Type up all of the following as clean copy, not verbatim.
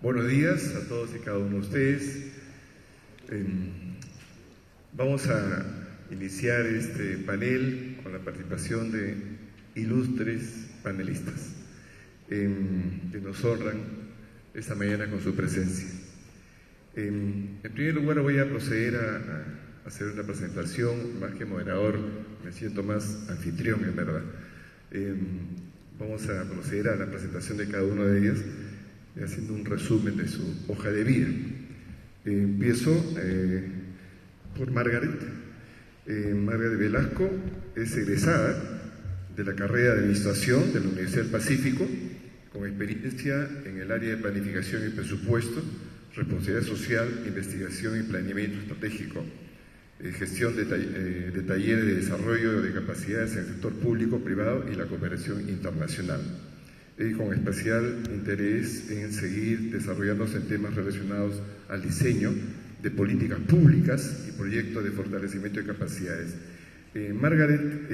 Buenos días a todos y cada uno de ustedes. Vamos a iniciar este panel con la participación de ilustres panelistas que nos honran esta mañana con su presencia. En primer lugar voy a proceder a hacer una presentación, más que moderador, me siento más anfitrión en verdad. Vamos a proceder a la presentación de cada uno de ellas, haciendo un resumen de su hoja de vida. Empiezo por Margaret. Margaret Velasco es egresada de la carrera de Administración de la Universidad del Pacífico, con experiencia en el área de Planificación y Presupuesto, Responsabilidad Social, Investigación y Planeamiento Estratégico, gestión de talleres de desarrollo de capacidades en el sector público, privado y la cooperación internacional. Con especial interés en seguir desarrollándose en temas relacionados al diseño de políticas públicas y proyectos de fortalecimiento de capacidades. Margaret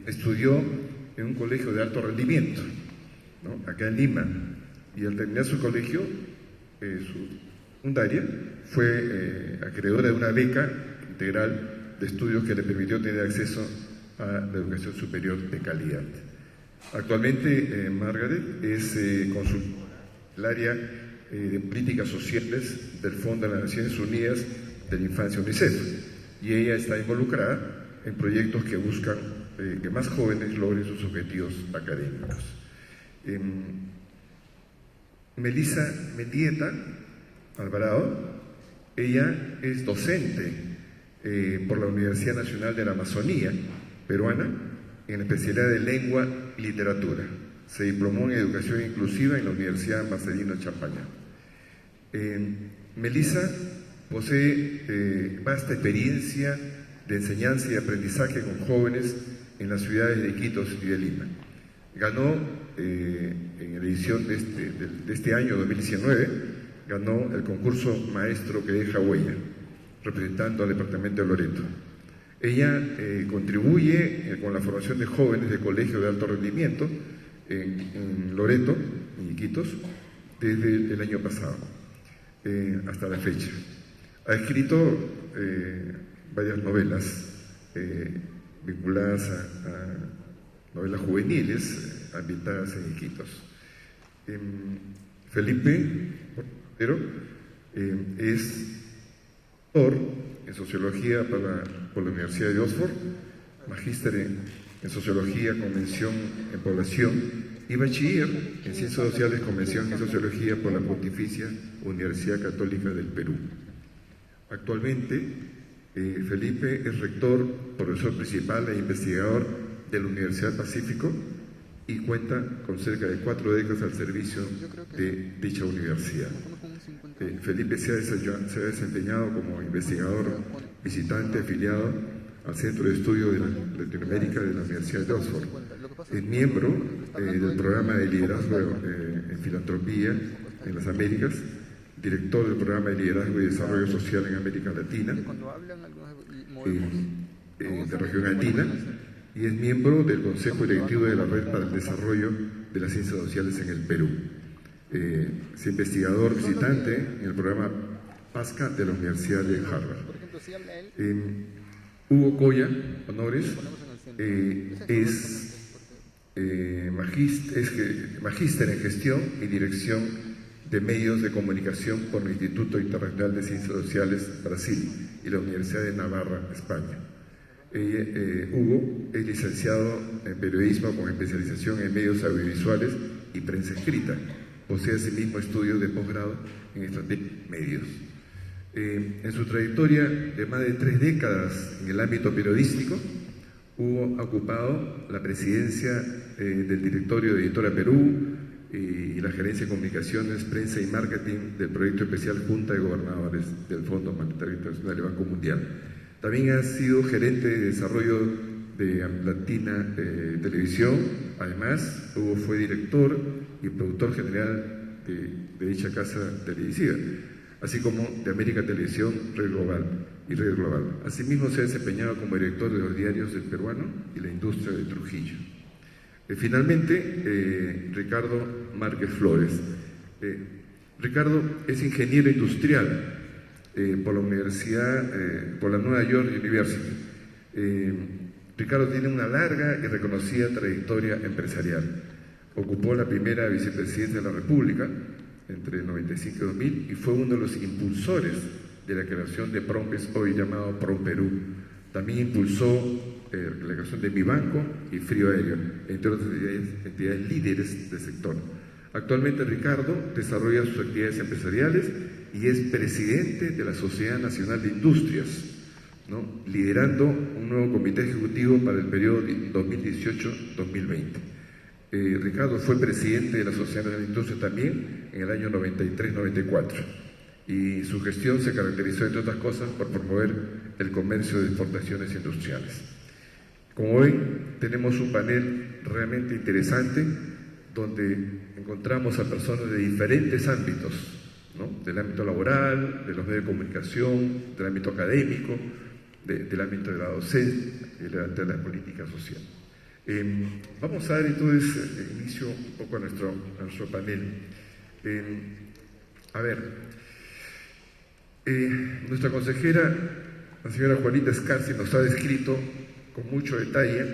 estudió en un colegio de alto rendimiento, ¿no?, acá en Lima, y al terminar su colegio, su secundaria, fue acreedora de una beca integral de estudios que le permitió tener acceso a la educación superior de calidad. Actualmente Margaret es consultora del área de políticas sociales del Fondo de las Naciones Unidas de la Infancia, UNICEF, y ella está involucrada en proyectos que buscan que más jóvenes logren sus objetivos académicos. Melissa Mendieta Alvarado, ella es docente por la Universidad Nacional de la Amazonía peruana en la especialidad de Lengua y Literatura. Se diplomó en Educación Inclusiva en la Universidad Marcelino Champaña. Melissa posee vasta experiencia de enseñanza y aprendizaje con jóvenes en las ciudades de Iquitos y de Lima. Ganó, en la edición de este año 2019, ganó el concurso Maestro que deja huella, representando al departamento de Loreto. Ella contribuye con la formación de jóvenes de colegio de alto rendimiento en Loreto, en Iquitos, desde el año pasado hasta la fecha. Ha escrito varias novelas vinculadas a novelas juveniles ambientadas en Iquitos. Felipe Portero es doctor en Sociología por la Universidad de Oxford, magíster en Sociología con mención en Población y bachiller en Ciencias Sociales con mención en Sociología por la Pontificia Universidad Católica del Perú. Actualmente, Felipe es rector, profesor principal e investigador de la Universidad del Pacífico y cuenta con cerca de 4 décadas al servicio de dicha universidad. Felipe se ha desempeñado como investigador visitante afiliado al Centro de Estudio de Latinoamérica de la Universidad de Oxford. Es miembro del programa de liderazgo en filantropía en las Américas, director del programa de liderazgo y desarrollo social en América Latina, de región andina, y es miembro del Consejo Directivo de la Red para el Desarrollo de las Ciencias Sociales en el Perú. Es investigador visitante en el programa PASCA de la Universidad de Harvard. Hugo Coya Honores es magíster en Gestión y Dirección de Medios de Comunicación por el Instituto Internacional de Ciencias Sociales Brasil y la Universidad de Navarra, España. Hugo es licenciado en Periodismo con especialización en Medios Audiovisuales y Prensa Escrita. Posee asimismo estudios de posgrado en Estrategia de Medios. En su trayectoria de más de 3 décadas en el ámbito periodístico, Hugo ha ocupado la presidencia del directorio de Editora Perú y la gerencia de comunicaciones, prensa y marketing del proyecto especial Junta de Gobernadores del Fondo Monetario Internacional y Banco Mundial. También ha sido gerente de desarrollo de Latina Televisión. Además, Hugo fue director y productor general de dicha casa televisiva, así como de América Televisión, Red Global y Red Global. Asimismo, se ha desempeñado como director de los diarios del Peruano y la Industria de Trujillo. Finalmente, Ricardo Márquez Flores. Ricardo es ingeniero industrial por la Nueva York University. Ricardo tiene una larga y reconocida trayectoria empresarial. Ocupó la primera vicepresidencia de la República entre el 95 y 2000 y fue uno de los impulsores de la creación de PROMPES, hoy llamado PROMPERÚ. También impulsó la creación de Mibanco y Frío Aéreo, entre otras entidades líderes del sector. Actualmente Ricardo desarrolla sus actividades empresariales y es presidente de la Sociedad Nacional de Industrias, ¿no?, liderando un nuevo comité ejecutivo para el periodo 2018-2020. Ricardo fue presidente de la Sociedad Nacional de Industrias también en el año 93-94 y su gestión se caracterizó, entre otras cosas, por promover el comercio de exportaciones industriales. Como ven, tenemos un panel realmente interesante donde encontramos a personas de diferentes ámbitos, ¿no?, del ámbito laboral, de los medios de comunicación, del ámbito académico, del ámbito de la docencia y de la política social. Vamos a dar entonces inicio un poco a nuestro panel. Nuestra consejera, la señora Juanita Escarce, nos ha descrito con mucho detalle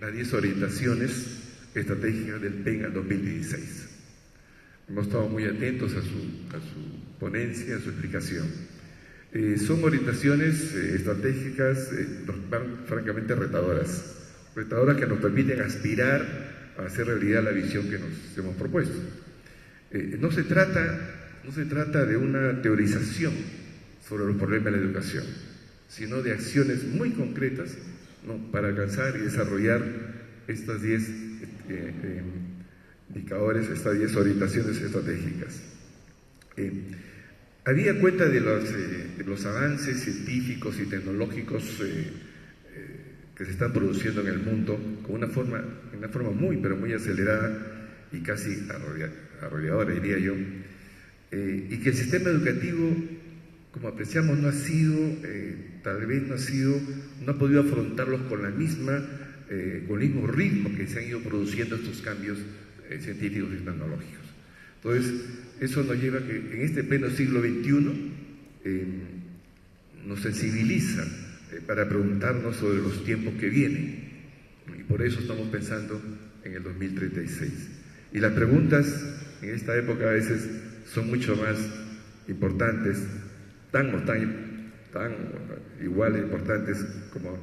las 10 orientaciones estratégicas del PEN al 2016. Hemos estado muy atentos a su ponencia, a su explicación. Son orientaciones estratégicas francamente retadoras que nos permiten aspirar a hacer realidad la visión que nos hemos propuesto. No se trata de una teorización sobre los problemas de la educación, sino de acciones muy concretas, ¿no?, para alcanzar y desarrollar estas 10 indicadores, estas 10 orientaciones estratégicas. Habida cuenta de los avances científicos y tecnológicos que se están produciendo en el mundo con una forma muy, pero muy acelerada y casi arrolladora, diría yo, y que el sistema educativo, como apreciamos, no ha podido afrontarlos con el mismo ritmo que se han ido produciendo estos cambios científicos y tecnológicos. Entonces, eso nos lleva a que en este pleno siglo XXI nos sensibiliza para preguntarnos sobre los tiempos que vienen, y por eso estamos pensando en el 2036. Y las preguntas en esta época a veces son mucho más importantes, tan igual de importantes como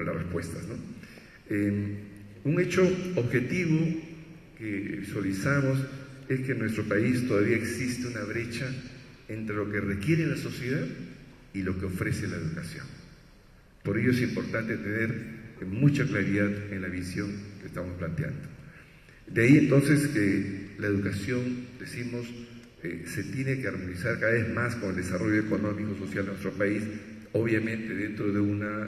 las respuestas, ¿no? Un hecho objetivo que visualizamos es que en nuestro país todavía existe una brecha entre lo que requiere la sociedad y lo que ofrece la educación. Por ello es importante tener mucha claridad en la visión que estamos planteando. De ahí entonces que la educación, decimos, se tiene que armonizar cada vez más con el desarrollo económico y social de nuestro país, obviamente dentro de una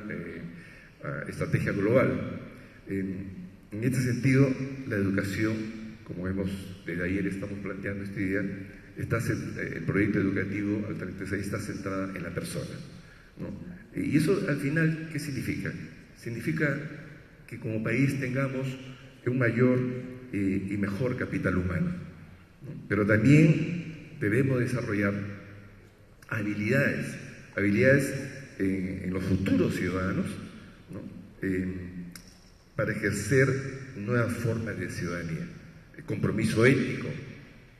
estrategia global. En este sentido, la educación, como desde ayer estamos planteando este día, el proyecto educativo al 36 está centrada en la persona, ¿no? Y eso al final, ¿qué significa? Significa que como país tengamos un mayor y mejor capital humano, ¿no? Pero también debemos desarrollar habilidades en los futuros ciudadanos, ¿no?, para ejercer nuevas formas de ciudadanía, el compromiso ético,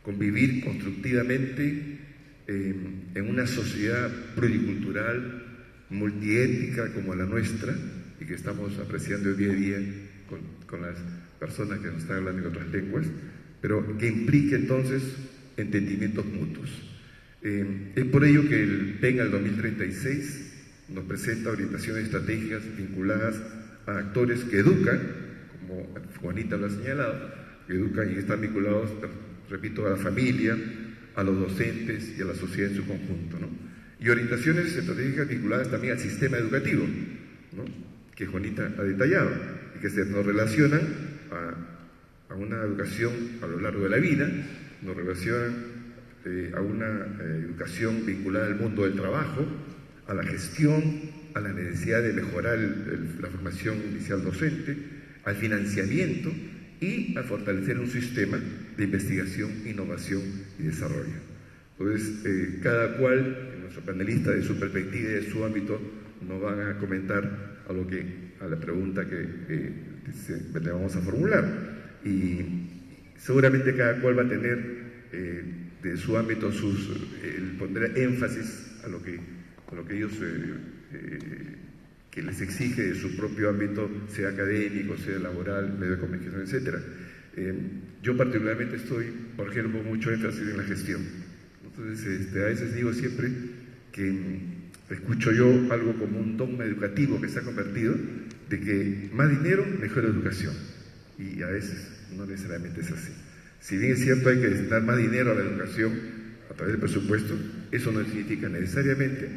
convivir constructivamente en una sociedad pluricultural, multiétnica como la nuestra, y que estamos apreciando día a día con las personas que nos están hablando en otras lenguas, pero que implique entonces entendimientos mutuos. Es por ello que el PEN al 2036 nos presenta orientaciones estratégicas vinculadas a actores que educan, como Juanita lo ha señalado, que educan y están vinculados, repito, a la familia, a los docentes y a la sociedad en su conjunto, ¿no? Y orientaciones estratégicas vinculadas también al sistema educativo, ¿no?, que Juanita ha detallado, y que nos relacionan a una educación a lo largo de la vida, nos relacionan a una educación vinculada al mundo del trabajo, a la gestión, a la necesidad de mejorar la formación inicial docente, al financiamiento y a fortalecer un sistema de investigación, innovación y desarrollo. Entonces, cada cual, nuestro panelista, de su perspectiva y de su ámbito, nos van a comentar a la pregunta que le vamos a formular. Y seguramente cada cual va a tener de su ámbito pondrá énfasis a lo que ellos que les exige de su propio ámbito, sea académico, sea laboral, medio de comunicación, etc. Yo particularmente estoy, por ejemplo, mucho énfasis en la gestión. Entonces, a veces digo siempre que escucho yo algo como un dogma educativo que se ha convertido, de que más dinero, mejor educación. Y a veces no necesariamente es así. Si bien es cierto, hay que destinar más dinero a la educación a través del presupuesto, eso no significa necesariamente,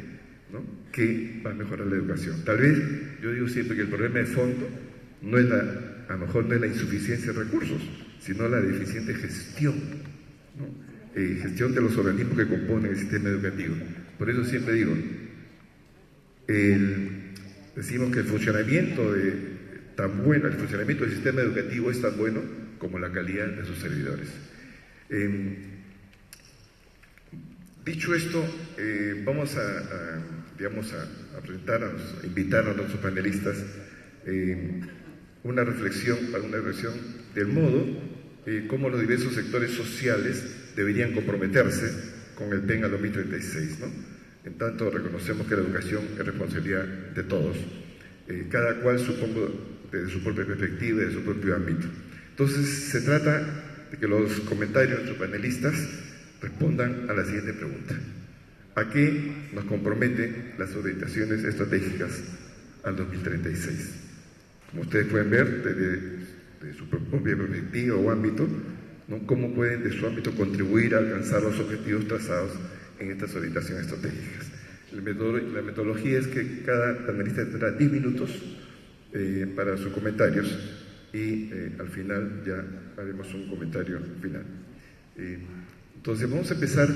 ¿no?, que va a mejorar la educación. Tal vez, yo digo siempre que el problema de fondo no es a lo mejor no es la insuficiencia de recursos, sino la deficiente gestión, ¿no? Gestión de los organismos que componen el sistema educativo. Por eso siempre digo, decimos que el funcionamiento del sistema educativo es tan bueno como la calidad de sus servidores. Dicho esto, vamos a invitar a nuestros panelistas una reflexión del modo cómo los diversos sectores sociales deberían comprometerse con el PEN al 2036, ¿no? En tanto, reconocemos que la educación es responsabilidad de todos, cada cual, supongo, desde su propia perspectiva, desde su propio ámbito. Entonces, se trata de que los comentarios de nuestros panelistas respondan a la siguiente pregunta: ¿a qué nos comprometen las orientaciones estratégicas al 2036? Como ustedes pueden ver, desde su propia perspectiva o ámbito, ¿no?, cómo pueden de su ámbito contribuir a alcanzar los objetivos trazados en estas orientaciones estratégicas. La metodología es que cada panelista tendrá 10 minutos para sus comentarios y al final ya haremos un comentario final. Entonces vamos a empezar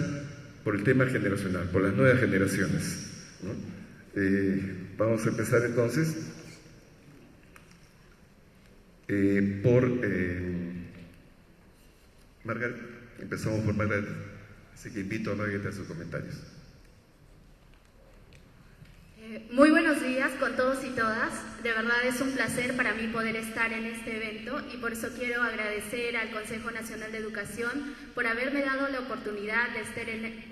por el tema generacional, por las nuevas generaciones, ¿no? Vamos a empezar entonces por Margaret. Empezamos por Margaret, así que invito a Margaret a sus comentarios. Muy buenos días con todos y todas. De verdad es un placer para mí poder estar en este evento y por eso quiero agradecer al Consejo Nacional de Educación por haberme dado la oportunidad de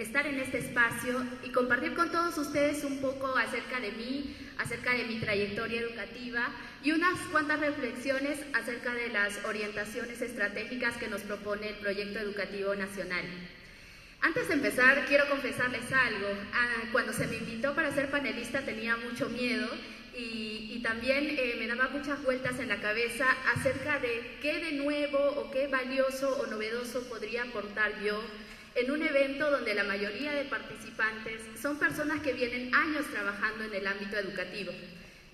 estar en este espacio y compartir con todos ustedes un poco acerca de mí, acerca de mi trayectoria educativa y unas cuantas reflexiones acerca de las orientaciones estratégicas que nos propone el Proyecto Educativo Nacional. Antes de empezar, quiero confesarles algo. Cuando se me invitó para ser panelista tenía mucho miedo y también me daba muchas vueltas en la cabeza acerca de qué de nuevo o qué valioso o novedoso podría aportar yo en un evento donde la mayoría de participantes son personas que vienen años trabajando en el ámbito educativo.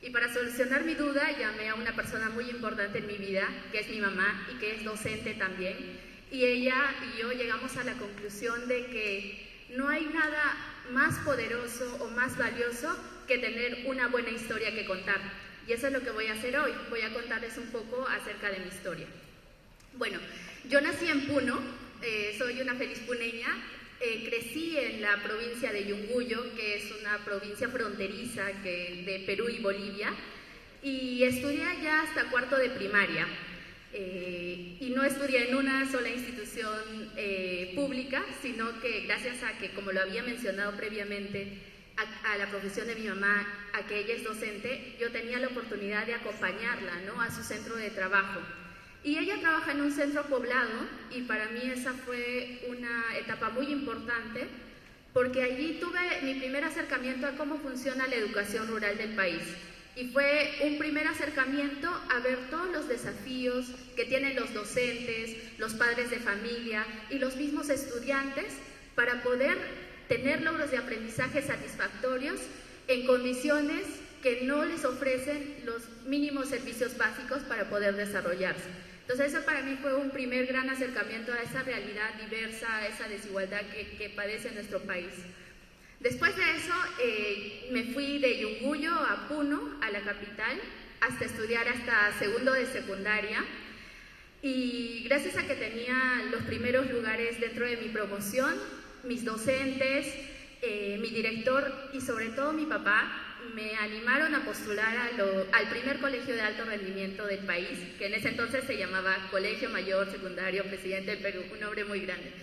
Y para solucionar mi duda llamé a una persona muy importante en mi vida, que es mi mamá y que es docente también. Y ella y yo llegamos a la conclusión de que no hay nada más poderoso o más valioso que tener una buena historia que contar. Y eso es lo que voy a hacer hoy. Voy a contarles un poco acerca de mi historia. Bueno, yo nací en Puno, soy una feliz puneña. Crecí en la provincia de Yunguyo, que es una provincia fronteriza de Perú y Bolivia. Y estudié allá hasta cuarto de primaria. Y no estudié en una sola institución pública, sino que gracias a que, como lo había mencionado previamente, a la profesión de mi mamá, a que ella es docente, yo tenía la oportunidad de acompañarla, ¿no?, a su centro de trabajo. Y ella trabaja en un centro poblado y para mí esa fue una etapa muy importante porque allí tuve mi primer acercamiento a cómo funciona la educación rural del país. Y fue un primer acercamiento a ver todos los desafíos que tienen los docentes, los padres de familia y los mismos estudiantes para poder tener logros de aprendizaje satisfactorios en condiciones que no les ofrecen los mínimos servicios básicos para poder desarrollarse. Entonces eso para mí fue un primer gran acercamiento a esa realidad diversa, a esa desigualdad que padece nuestro país. Después de eso me fui de Yunguyo a Puno, a la capital, hasta estudiar hasta segundo de secundaria. Y gracias a que tenía los primeros lugares dentro de mi promoción, mis docentes, mi director y sobre todo mi papá me animaron a postular al primer colegio de alto rendimiento del país, que en ese entonces se llamaba Colegio Mayor Secundario Presidente del Perú, un nombre muy grande.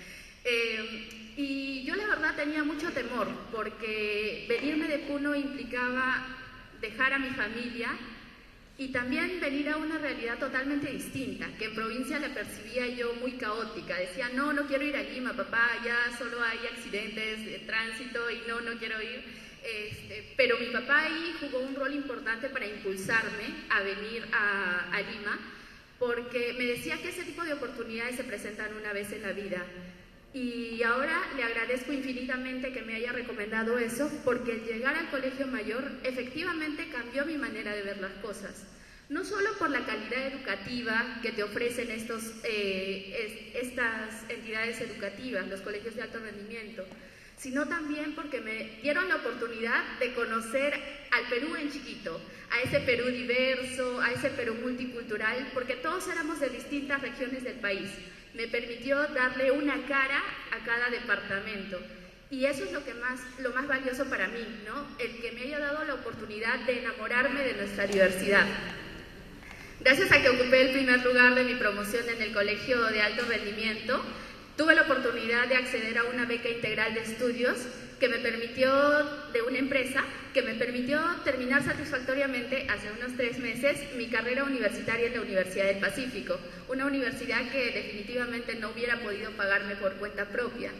Y yo la verdad tenía mucho temor, porque venirme de Puno implicaba dejar a mi familia y también venir a una realidad totalmente distinta, que en provincia la percibía yo muy caótica. Decía, no quiero ir a Lima, papá, ya solo hay accidentes de tránsito y no quiero ir. Pero mi papá ahí jugó un rol importante para impulsarme a venir a Lima, porque me decía que ese tipo de oportunidades se presentan una vez en la vida. Y ahora le agradezco infinitamente que me haya recomendado eso, porque el llegar al colegio mayor efectivamente cambió mi manera de ver las cosas. No solo por la calidad educativa que te ofrecen estas entidades educativas, los colegios de alto rendimiento, sino también porque me dieron la oportunidad de conocer al Perú en chiquito, a ese Perú diverso, a ese Perú multicultural, porque todos éramos de distintas regiones del país. Me permitió darle una cara a cada departamento. Y eso es lo más valioso para mí, ¿no? El que me haya dado la oportunidad de enamorarme de nuestra diversidad. Gracias a que ocupé el primer lugar de mi promoción en el Colegio de Alto Rendimiento, tuve la oportunidad de acceder a una beca integral de estudios de una empresa que me permitió terminar satisfactoriamente hace unos 3 meses mi carrera universitaria en la Universidad del Pacífico, una universidad que definitivamente no hubiera podido pagarme por cuenta propia.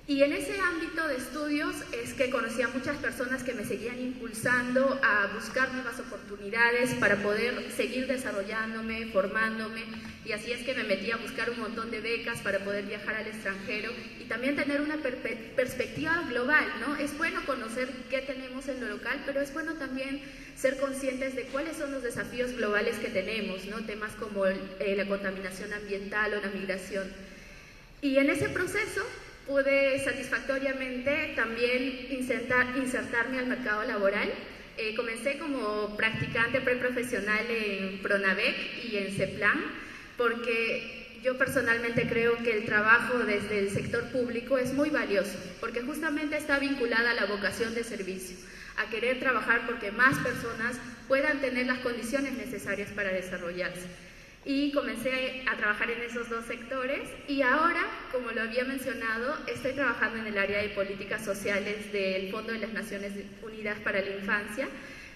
Y en ese ámbito de estudios es que conocí a muchas personas que me seguían impulsando a buscar nuevas oportunidades para poder seguir desarrollándome, formándome, y así es que me metí a buscar un montón de becas para poder viajar al extranjero y también tener una perspectiva global, ¿no? Es bueno conocer qué tenemos en lo local, pero es bueno también ser conscientes de cuáles son los desafíos globales que tenemos, ¿no? Temas como la contaminación ambiental o la migración. Y en ese proceso pude satisfactoriamente también insertarme al mercado laboral. Comencé como practicante preprofesional en Pronavec y en CEPLAN, porque yo personalmente creo que el trabajo desde el sector público es muy valioso, porque justamente está vinculada a la vocación de servicio, a querer trabajar porque más personas puedan tener las condiciones necesarias para desarrollarse. Y comencé a trabajar en esos 2 sectores y ahora, como lo había mencionado, estoy trabajando en el área de políticas sociales del Fondo de las Naciones Unidas para la Infancia,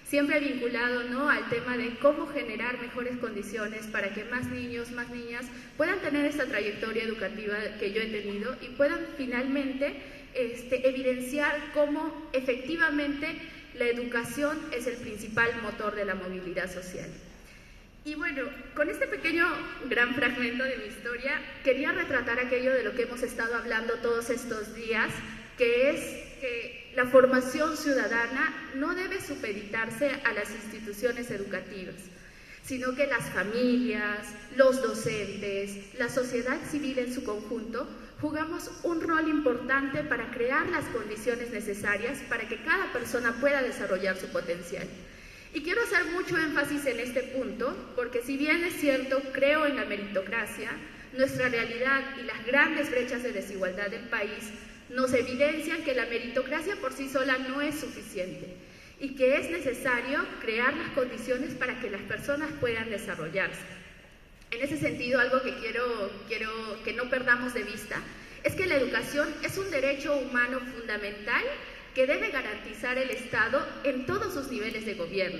siempre vinculado, ¿no?, al tema de cómo generar mejores condiciones para que más niños, más niñas puedan tener esta trayectoria educativa que yo he tenido y puedan finalmente evidenciar cómo efectivamente la educación es el principal motor de la movilidad social. Y bueno, con este pequeño gran fragmento de mi historia, quería retratar aquello de lo que hemos estado hablando todos estos días, que es que la formación ciudadana no debe supeditarse a las instituciones educativas, sino que las familias, los docentes, la sociedad civil en su conjunto, jugamos un rol importante para crear las condiciones necesarias para que cada persona pueda desarrollar su potencial. Y quiero hacer mucho énfasis en este punto, porque si bien es cierto, creo en la meritocracia, nuestra realidad y las grandes brechas de desigualdad del país nos evidencian que la meritocracia por sí sola no es suficiente y que es necesario crear las condiciones para que las personas puedan desarrollarse. En ese sentido, algo que quiero que no perdamos de vista es que la educación es un derecho humano fundamental que debe garantizar el Estado en todos sus niveles de gobierno,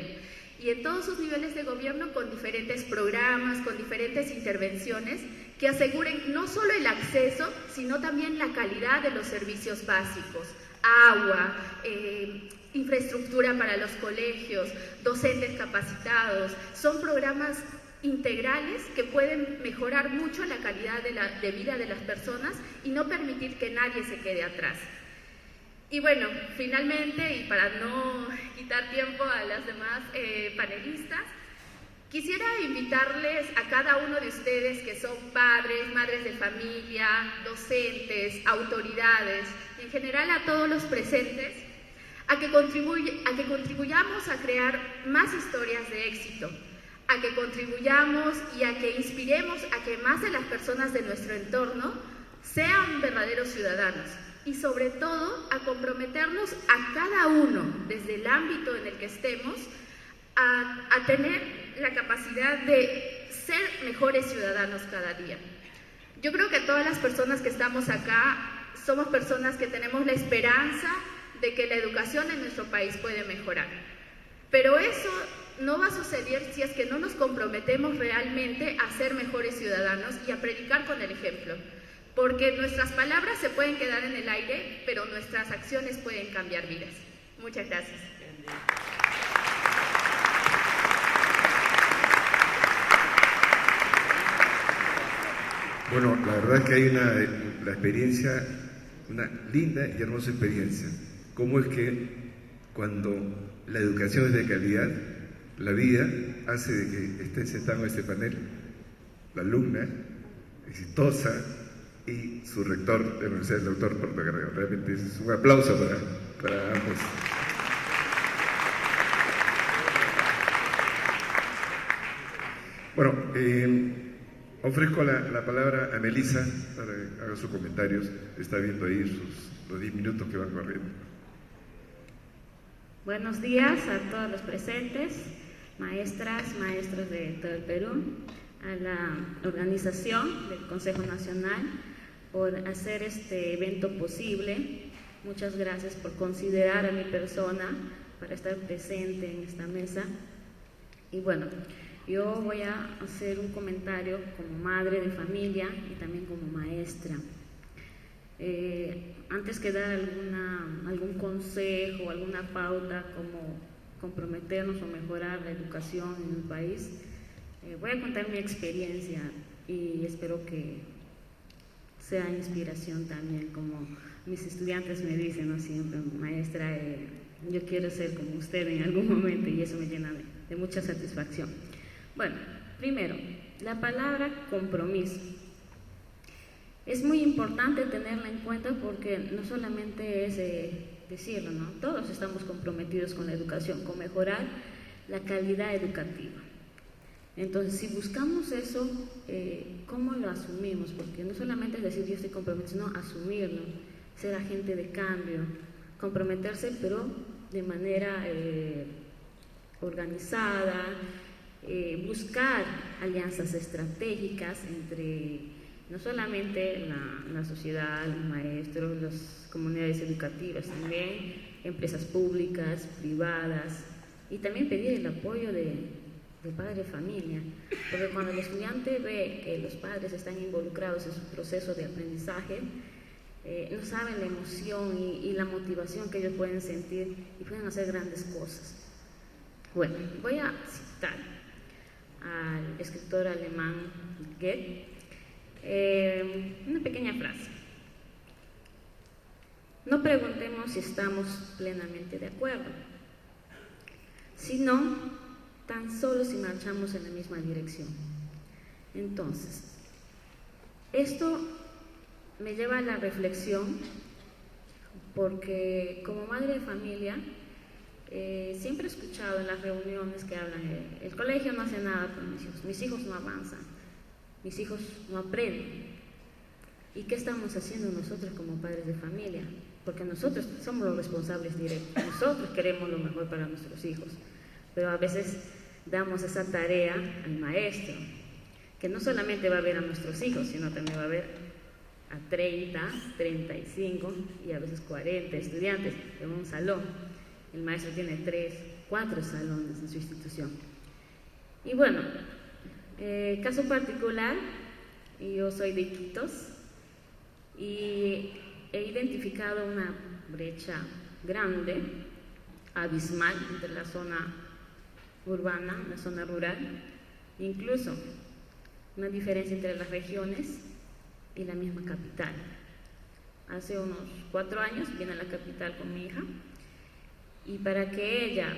y en todos sus niveles de gobierno con diferentes programas, con diferentes intervenciones que aseguren no solo el acceso, sino también la calidad de los servicios básicos, agua, infraestructura para los colegios, docentes capacitados. Son programas integrales que pueden mejorar mucho la calidad de vida de las personas y no permitir que nadie se quede atrás. Y bueno, finalmente, y para no quitar tiempo a las demás panelistas, quisiera invitarles a cada uno de ustedes que son padres, madres de familia, docentes, autoridades, en general a todos los presentes, a que contribuyamos a crear más historias de éxito, a que contribuyamos y a que inspiremos a que más de las personas de nuestro entorno sean verdaderos ciudadanos y sobre todo a comprometernos a cada uno desde el ámbito en el que estemos a tener la capacidad de ser mejores ciudadanos cada día. Yo creo que todas las personas que estamos acá somos personas que tenemos la esperanza de que la educación en nuestro país puede mejorar. Pero eso no va a suceder si es que no nos comprometemos realmente a ser mejores ciudadanos y a predicar con el ejemplo. Porque nuestras palabras se pueden quedar en el aire, pero nuestras acciones pueden cambiar vidas. Muchas gracias. Bueno, la verdad es que hay la experiencia, una linda y hermosa experiencia. Cómo es que cuando la educación es de calidad, la vida hace de que esté sentado en este panel la alumna exitosa y su rector de la Universidad, el doctor Portocarrero. Realmente es un aplauso para ambos. Bueno, ofrezco la palabra a Melissa para que haga sus comentarios. Está viendo ahí los 10 minutos que van corriendo. Buenos días a todos los presentes, maestras, maestros de todo el Perú, a la organización del Consejo Nacional por hacer este evento posible. Muchas gracias por considerar a mi persona para estar presente en esta mesa. Y bueno, yo voy a hacer un comentario como madre de familia y también como maestra. Antes que dar algún consejo, alguna pauta como comprometernos o mejorar la educación en el país, voy a contar mi experiencia y espero que sea inspiración también, como mis estudiantes me dicen, ¿no? Siempre, maestra, yo quiero ser como usted en algún momento, y eso me llena de mucha satisfacción. Bueno, primero, la palabra compromiso. Es muy importante tenerla en cuenta porque no solamente es decirlo, ¿no? Todos estamos comprometidos con la educación, con mejorar la calidad educativa. Entonces, si buscamos eso, ¿cómo lo asumimos? Porque no solamente es decir yo estoy comprometido, sino asumirlo, ser agente de cambio, comprometerse, pero de manera organizada, buscar alianzas estratégicas entre no solamente la sociedad, los maestros, las comunidades educativas, también empresas públicas, privadas, y también pedir el apoyo del padre de familia, porque cuando el estudiante ve que los padres están involucrados en su proceso de aprendizaje, no saben la emoción y la motivación que ellos pueden sentir y pueden hacer grandes cosas. Bueno, voy a citar al escritor alemán Goethe, una pequeña frase. No preguntemos si estamos plenamente de acuerdo, sino tan solo si marchamos en la misma dirección. Entonces, esto me lleva a la reflexión porque como madre de familia siempre he escuchado en las reuniones que hablan el colegio no hace nada por mis hijos no avanzan, mis hijos no aprenden. ¿Y qué estamos haciendo nosotros como padres de familia? Porque nosotros somos los responsables directos, nosotros queremos lo mejor para nuestros hijos, pero a veces damos esa tarea al maestro, que no solamente va a ver a nuestros hijos, sino también va a ver a 30, 35 y a veces 40 estudiantes en un salón. El maestro tiene 3, 4 salones en su institución. Y bueno, caso particular, yo soy de Iquitos y he identificado una brecha grande, abismal entre la zona urbana, la zona rural, incluso una diferencia entre las regiones y la misma capital. Hace unos 4 años vine a la capital con mi hija y para que ella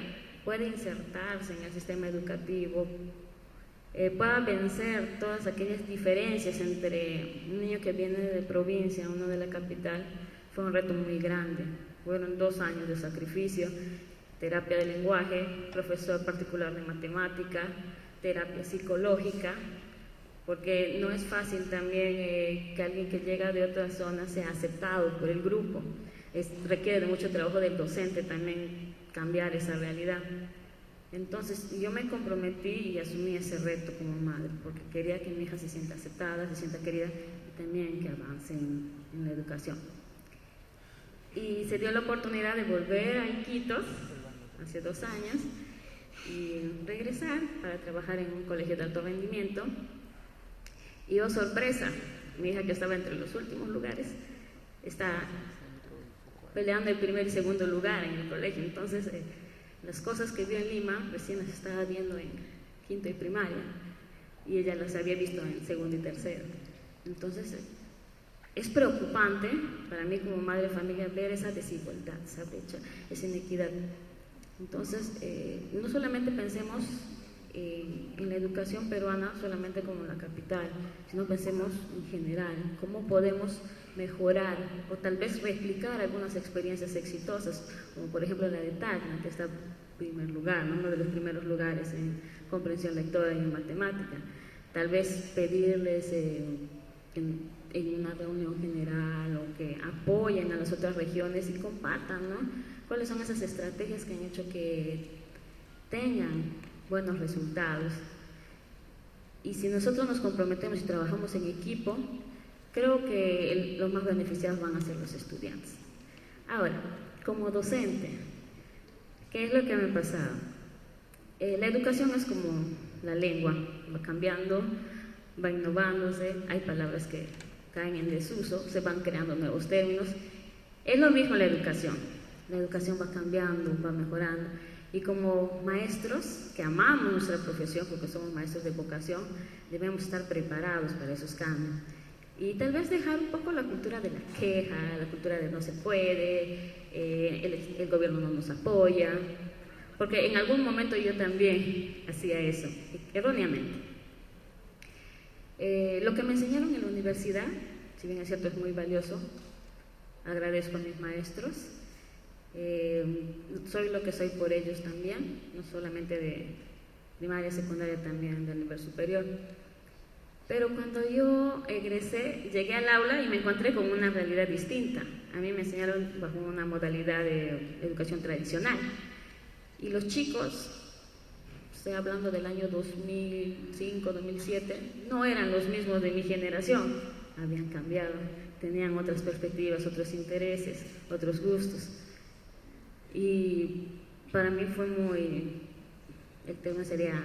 pueda insertarse en el sistema educativo, pueda vencer todas aquellas diferencias entre un niño que viene de provincia, uno de la capital, fue un reto muy grande. Fueron 2 años de sacrificio, terapia de lenguaje, profesor particular de matemática, terapia psicológica, porque no es fácil también que alguien que llega de otra zona sea aceptado por el grupo. Requiere de mucho trabajo del docente también cambiar esa realidad. Entonces yo me comprometí y asumí ese reto como madre, porque quería que mi hija se sienta aceptada, se sienta querida y también que avance en la educación. Y se dio la oportunidad de volver a Iquitos hace 2 años y regresar para trabajar en un colegio de alto rendimiento. Y oh sorpresa, mi hija, que estaba entre los últimos lugares, está peleando el primer y segundo lugar en el colegio. Entonces las cosas que vio en Lima recién las estaba viendo en quinto y primaria, y ella las había visto en segundo y tercero. Entonces es preocupante para mí como madre de familia ver esa desigualdad, esa brecha, esa inequidad. Entonces no solamente pensemos en la educación peruana solamente como la capital, sino pensemos en general, cómo podemos mejorar o tal vez replicar algunas experiencias exitosas, como por ejemplo la de Tacna, que está en primer lugar, ¿no? Uno de los primeros lugares en comprensión lectora y en matemática. Tal vez pedirles en una reunión general o que apoyen a las otras regiones y compartan, ¿no? Cuáles son esas estrategias que han hecho que tengan buenos resultados. Y si nosotros nos comprometemos y trabajamos en equipo, creo que los más beneficiados van a ser los estudiantes. Ahora, como docente, ¿qué es lo que me ha pasado? La educación es como la lengua, va cambiando, va innovándose, hay palabras que caen en desuso, se van creando nuevos términos. Es lo mismo la educación va cambiando, va mejorando. Y como maestros que amamos nuestra profesión, porque somos maestros de vocación, debemos estar preparados para esos cambios. Y tal vez dejar un poco la cultura de la queja, la cultura de no se puede, el gobierno no nos apoya, porque en algún momento yo también hacía eso, erróneamente. Lo que me enseñaron en la universidad, si bien es cierto, es muy valioso, agradezco a mis maestros. Soy lo que soy por ellos también, no solamente de primaria, secundaria, también del nivel superior. Pero cuando yo egresé, llegué al aula y me encontré con una realidad distinta. A mí me enseñaron bajo una modalidad de educación tradicional. Y los chicos, estoy hablando del año 2005, 2007, no eran los mismos de mi generación. Habían cambiado, tenían otras perspectivas, otros intereses, otros gustos. Y para mí fue el tema sería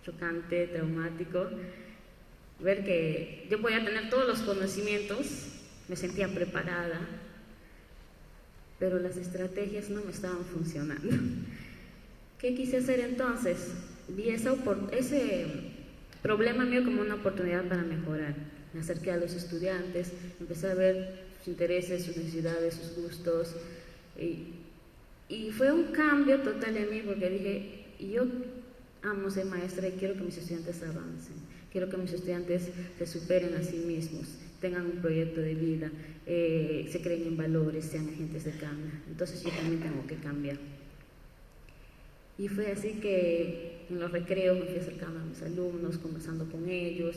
chocante, traumático, ver que yo podía tener todos los conocimientos, me sentía preparada, pero las estrategias no me estaban funcionando. ¿Qué quise hacer entonces? Vi ese problema mío como una oportunidad para mejorar. Me acerqué a los estudiantes, empecé a ver sus intereses, sus necesidades, sus gustos, y fue un cambio total en mí, porque dije, yo amo ser maestra y quiero que mis estudiantes avancen, quiero que mis estudiantes se superen a sí mismos, tengan un proyecto de vida, se creen en valores, sean agentes de cambio. Entonces yo también tengo que cambiar. Y fue así que en los recreos me fui acercando a mis alumnos, conversando con ellos,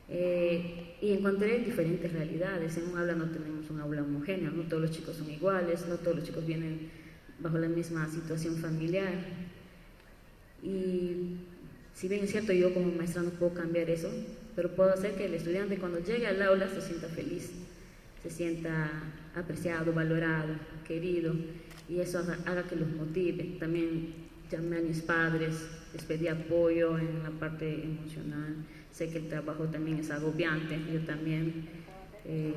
y encontré diferentes realidades. En un aula no tenemos un aula homogénea, no todos los chicos son iguales, no todos los chicos vienen bajo la misma situación familiar. Y si bien es cierto, yo como maestra no puedo cambiar eso, pero puedo hacer que el estudiante cuando llegue al aula se sienta feliz, se sienta apreciado, valorado, querido, y eso haga que los motive. También llamé a mis padres, les pedí apoyo en la parte emocional. Sé que el trabajo también es agobiante, yo también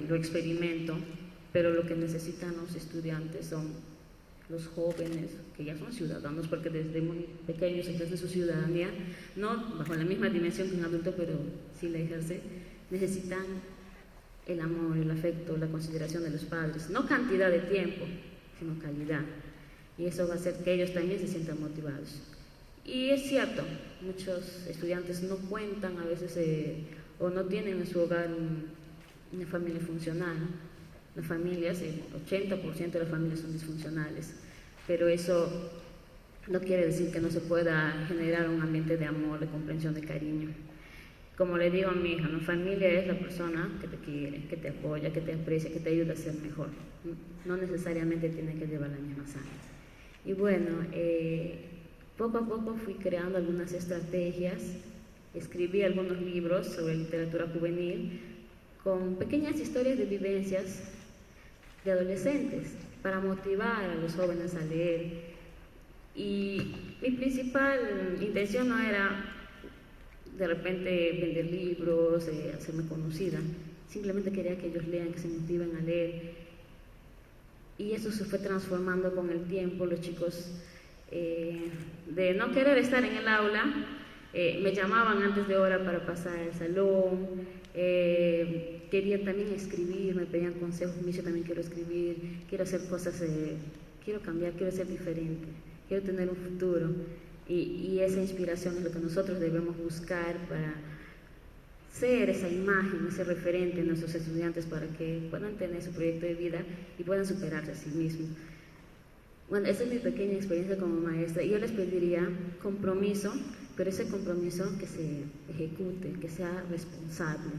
lo experimento, pero lo que necesitan los estudiantes son los jóvenes, que ya son ciudadanos, porque desde muy pequeños ejercen su ciudadanía, no bajo la misma dimensión que un adulto, pero sí la ejerce. Necesitan el amor, el afecto, la consideración de los padres, no cantidad de tiempo, sino calidad, y eso va a hacer que ellos también se sientan motivados. Y es cierto, muchos estudiantes no cuentan a veces o no tienen en su hogar una familia funcional. Las familias, el 80% de las familias son disfuncionales, pero eso no quiere decir que no se pueda generar un ambiente de amor, de comprensión, de cariño. Como le digo a mi hija, ¿no? Familia es la persona que te quiere, que te apoya, que te aprecia, que te ayuda a ser mejor. No necesariamente tiene que llevar la misma sangre. Y bueno, poco a poco fui creando algunas estrategias, escribí algunos libros sobre literatura juvenil con pequeñas historias de vivencias de adolescentes para motivar a los jóvenes a leer. Y mi principal intención no era de repente vender libros, hacerme conocida. Simplemente quería que ellos lean, que se motiven a leer. Y eso se fue transformando con el tiempo. Los chicos, de no querer estar en el aula, me llamaban antes de hora para pasar al salón. Querían también escribir, me pedían consejos. Yo también quiero escribir, quiero hacer cosas, quiero cambiar, quiero ser diferente, quiero tener un futuro. Y esa inspiración es lo que nosotros debemos buscar para ser esa imagen, ese referente en nuestros estudiantes para que puedan tener su proyecto de vida y puedan superarse a sí mismos. Bueno, esa es mi pequeña experiencia como maestra. Y yo les pediría compromiso, pero ese compromiso que se ejecute, que sea responsable.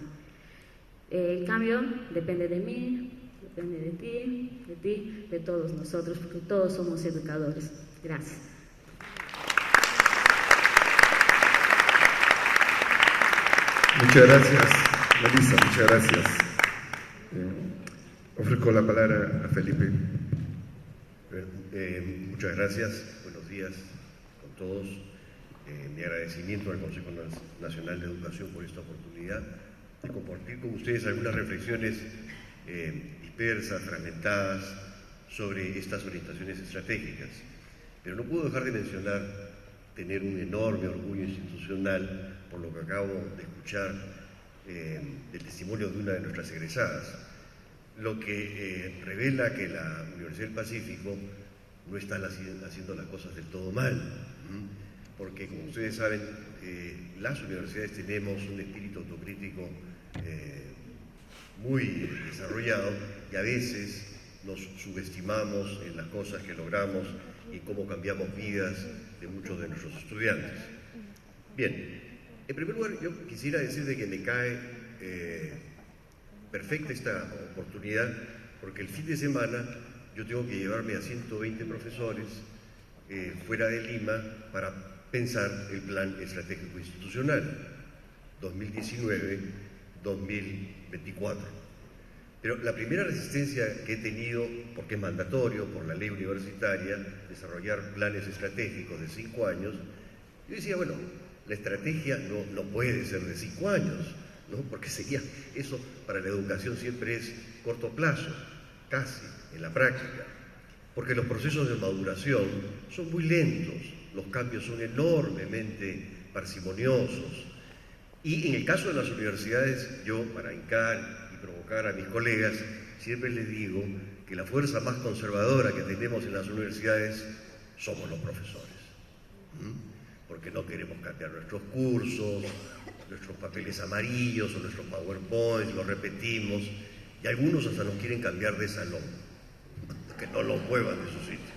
El cambio depende de mí, depende de ti, de todos nosotros, porque todos somos educadores. Gracias. Muchas gracias, Marisa, muchas gracias. Ofrezco la palabra a Felipe. Muchas gracias, buenos días con todos. Mi agradecimiento al Consejo Nacional de Educación por esta oportunidad de compartir con ustedes algunas reflexiones dispersas, fragmentadas sobre estas orientaciones estratégicas. Pero no puedo dejar de mencionar tener un enorme orgullo institucional por lo que acabo de escuchar del testimonio de una de nuestras egresadas, lo que revela que la Universidad del Pacífico no está haciendo las cosas del todo mal, porque como ustedes saben, las universidades tenemos un espíritu autocrítico muy desarrollado y a veces nos subestimamos en las cosas que logramos y cómo cambiamos vidas de muchos de nuestros estudiantes. Bien, en primer lugar yo quisiera decir de que me cae perfecta esta oportunidad porque el fin de semana yo tengo que llevarme a 120 profesores fuera de Lima para pensar el plan estratégico institucional 2019-2024. Pero la primera resistencia que he tenido, porque es mandatorio por la ley universitaria desarrollar planes estratégicos de 5 años, yo decía, bueno, la estrategia no puede ser de 5 años, ¿no? Porque sería eso para la educación siempre es corto plazo, casi, en la práctica, porque los procesos de maduración son muy lentos, los cambios son enormemente parsimoniosos, y en el caso de las universidades, yo para hincar y provocar a mis colegas, siempre les digo que la fuerza más conservadora que tenemos en las universidades somos los profesores, porque no queremos cambiar nuestros cursos, nuestros papeles amarillos o nuestros PowerPoints, los repetimos, y algunos hasta nos quieren cambiar de salón, que no los muevan de su sitio.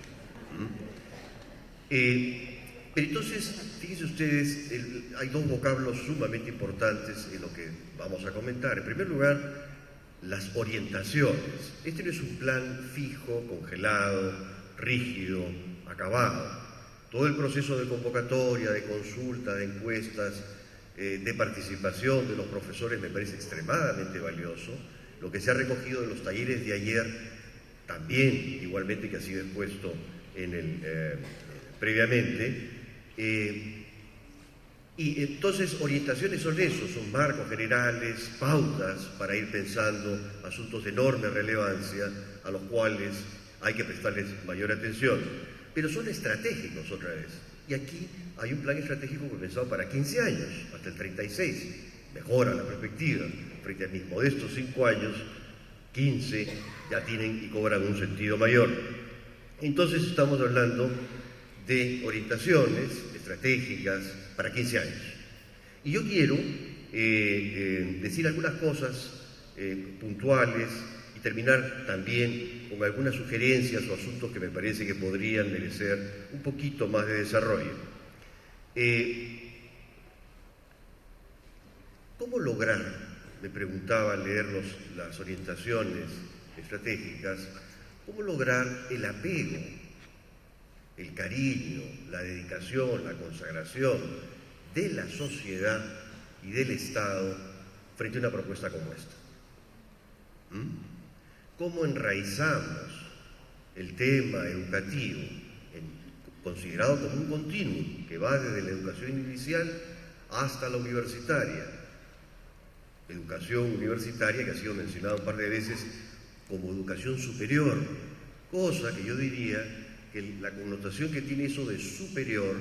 Pero entonces, fíjense ustedes, hay dos vocablos sumamente importantes en lo que vamos a comentar. En primer lugar, las orientaciones. Este no es un plan fijo, congelado, rígido, acabado. Todo el proceso de convocatoria, de consulta, de encuestas, de participación de los profesores me parece extremadamente valioso. Lo que se ha recogido de los talleres de ayer también, igualmente que ha sido expuesto en previamente. Y entonces orientaciones son eso, son marcos generales, pautas para ir pensando asuntos de enorme relevancia a los cuales hay que prestarles mayor atención, pero son estratégicos otra vez. Y aquí hay un plan estratégico pensado para 15 años, hasta el 36, mejora la perspectiva, frente a mis modestos 5 años, 15 ya tienen y cobran un sentido mayor. Entonces estamos hablando de orientaciones estratégicas para 15 años. Y yo quiero decir algunas cosas puntuales y terminar también con algunas sugerencias o asuntos que me parece que podrían merecer un poquito más de desarrollo. ¿Cómo lograr, me preguntaba al leer las orientaciones estratégicas, cómo lograr el apego, el cariño, la dedicación, la consagración de la sociedad y del Estado frente a una propuesta como esta? ¿Cómo enraizamos el tema educativo, considerado como un continuum que va desde la educación inicial hasta la universitaria? Educación universitaria que ha sido mencionada un par de veces como educación superior, cosa que yo diría que la connotación que tiene eso de superior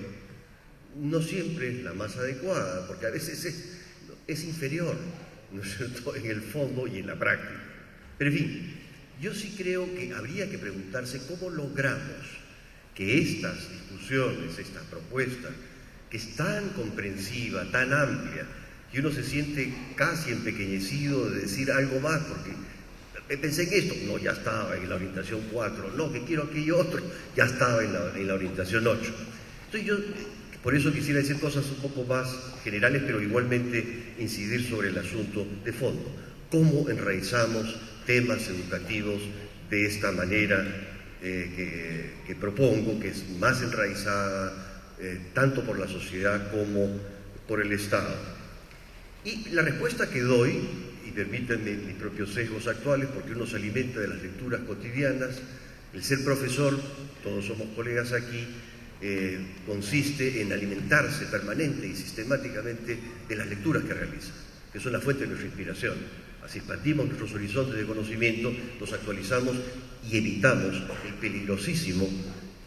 no siempre es la más adecuada, porque a veces es inferior, ¿no es cierto?, en el fondo y en la práctica. Pero en fin, yo sí creo que habría que preguntarse cómo logramos que estas discusiones, esta propuesta, que es tan comprensiva, tan amplia, que uno se siente casi empequeñecido de decir algo más, porque pensé en esto, no, ya estaba en la orientación 4, no, que quiero aquello otro, ya estaba en la orientación 8. Entonces yo, por eso quisiera decir cosas un poco más generales, pero igualmente incidir sobre el asunto de fondo. ¿Cómo enraizamos temas educativos de esta manera que propongo, que es más enraizada tanto por la sociedad como por el Estado? Y la respuesta que doy, y permítanme mis propios sesgos actuales, porque uno se alimenta de las lecturas cotidianas, el ser profesor, todos somos colegas aquí, consiste en alimentarse permanente y sistemáticamente de las lecturas que realiza, que son la fuente de nuestra inspiración. Así expandimos nuestros horizontes de conocimiento, los actualizamos y evitamos el peligrosísimo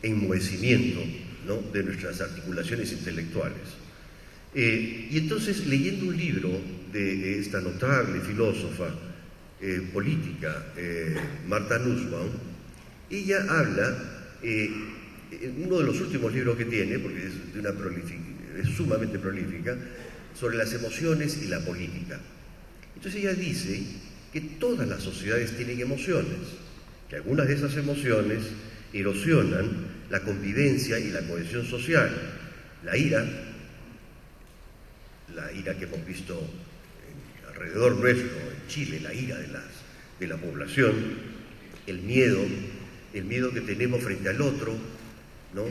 enmohecimiento, ¿no?, de nuestras articulaciones intelectuales. Y entonces, leyendo un libro de esta notable filósofa política, Martha Nussbaum, ella habla, en uno de los últimos libros que tiene, porque es sumamente prolífica, sobre las emociones y la política. Entonces ella dice que todas las sociedades tienen emociones, que algunas de esas emociones erosionan la convivencia y la cohesión social. La ira que hemos visto alrededor nuestro, en Chile, la ira de la población, el miedo que tenemos frente al otro, ¿no?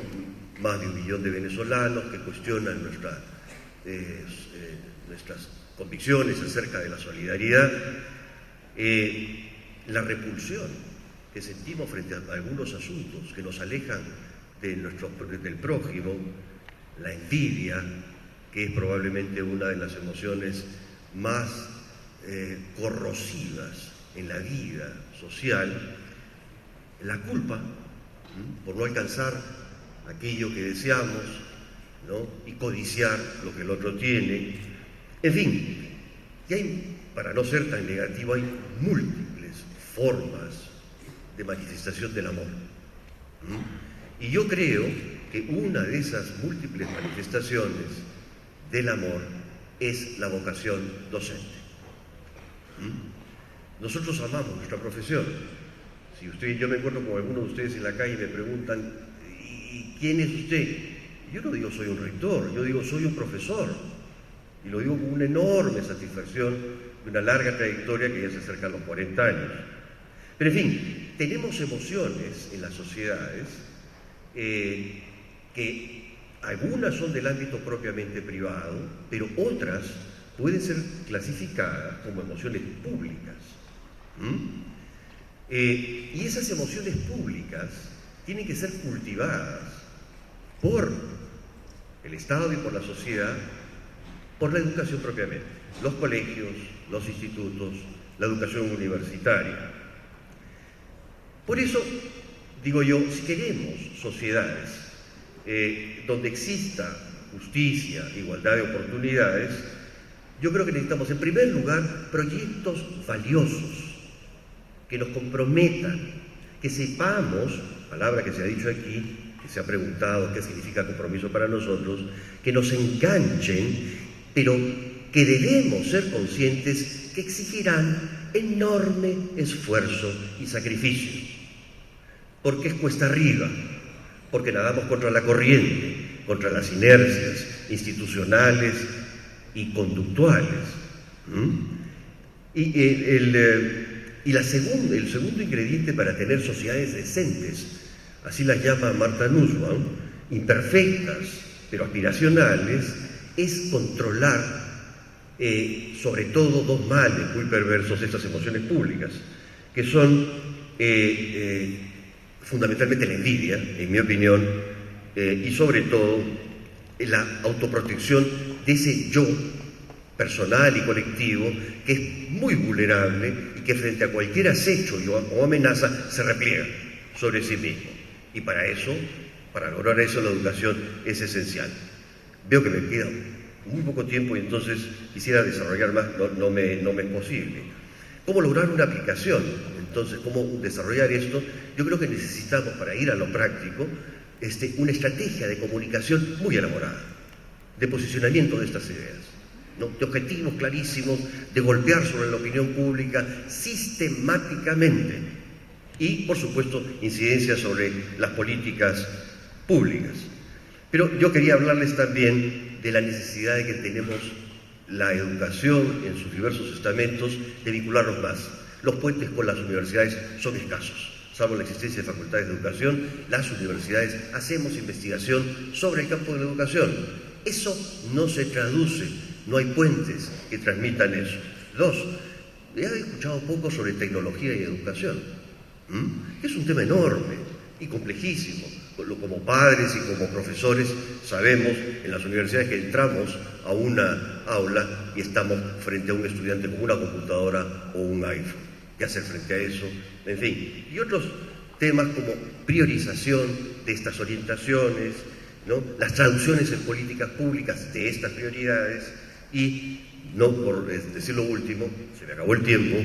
Más de 1 millón de venezolanos que cuestionan nuestras convicciones acerca de la solidaridad, la repulsión que sentimos frente a algunos asuntos que nos alejan del prójimo, la envidia, que es probablemente una de las emociones más corrosivas en la vida social, la culpa por no alcanzar aquello que deseamos, ¿no?, y codiciar lo que el otro tiene. En fin, para no ser tan negativo, hay múltiples formas de manifestación del amor. Y yo creo que una de esas múltiples manifestaciones del amor es la vocación docente. Nosotros amamos nuestra profesión. Si yo me encuentro con alguno de ustedes en la calle y me preguntan, ¿y quién es usted? Yo no digo soy un rector, yo digo soy un profesor. Y lo digo con una enorme satisfacción de una larga trayectoria que ya se acerca a los 40 años. Pero en fin, tenemos emociones en las sociedades que algunas son del ámbito propiamente privado, pero otras pueden ser clasificadas como emociones públicas. Y esas emociones públicas tienen que ser cultivadas por el Estado y por la sociedad, por la educación propiamente, los colegios, los institutos, la educación universitaria. Por eso, digo yo, si queremos sociedades donde exista justicia, igualdad de oportunidades, yo creo que necesitamos, en primer lugar, proyectos valiosos que nos comprometan, que sepamos, palabra que se ha dicho aquí, que se ha preguntado qué significa compromiso para nosotros, que nos enganchen, pero que debemos ser conscientes que exigirán enorme esfuerzo y sacrificio, porque es cuesta arriba, porque nadamos contra la corriente, contra las inercias institucionales y conductuales. El segundo ingrediente para tener sociedades decentes, así las llama Martha Nussbaum, imperfectas pero aspiracionales, es controlar sobre todo dos males muy perversos de estas emociones públicas, que son fundamentalmente la envidia, en mi opinión, y sobre todo la autoprotección de ese yo personal y colectivo que es muy vulnerable y que frente a cualquier acecho o amenaza se repliega sobre sí mismo. Y para lograr eso, la educación es esencial. Veo que me queda muy poco tiempo y entonces quisiera desarrollar más, no me es posible. ¿Cómo lograr una aplicación? Entonces, ¿cómo desarrollar esto? Yo creo que necesitamos, para ir a lo práctico, una estrategia de comunicación muy elaborada, de posicionamiento de estas ideas, ¿no? De objetivos clarísimos, de golpear sobre la opinión pública sistemáticamente y, por supuesto, incidencia sobre las políticas públicas. Pero yo quería hablarles también de la necesidad de que tenemos la educación en sus diversos estamentos de vincularnos más. Los puentes con las universidades son escasos. Salvo la existencia de facultades de educación, las universidades hacemos investigación sobre el campo de la educación. Eso no se traduce, no hay puentes que transmitan eso. Dos, he escuchado poco sobre tecnología y educación, que es un tema enorme y complejísimo. Como padres y como profesores sabemos en las universidades que entramos a una aula y estamos frente a un estudiante con una computadora o un iPhone. ¿Qué hacer frente a eso? En fin, y otros temas como priorización de estas orientaciones, ¿no? Las traducciones en políticas públicas de estas prioridades y, no por decir lo último, se me acabó el tiempo,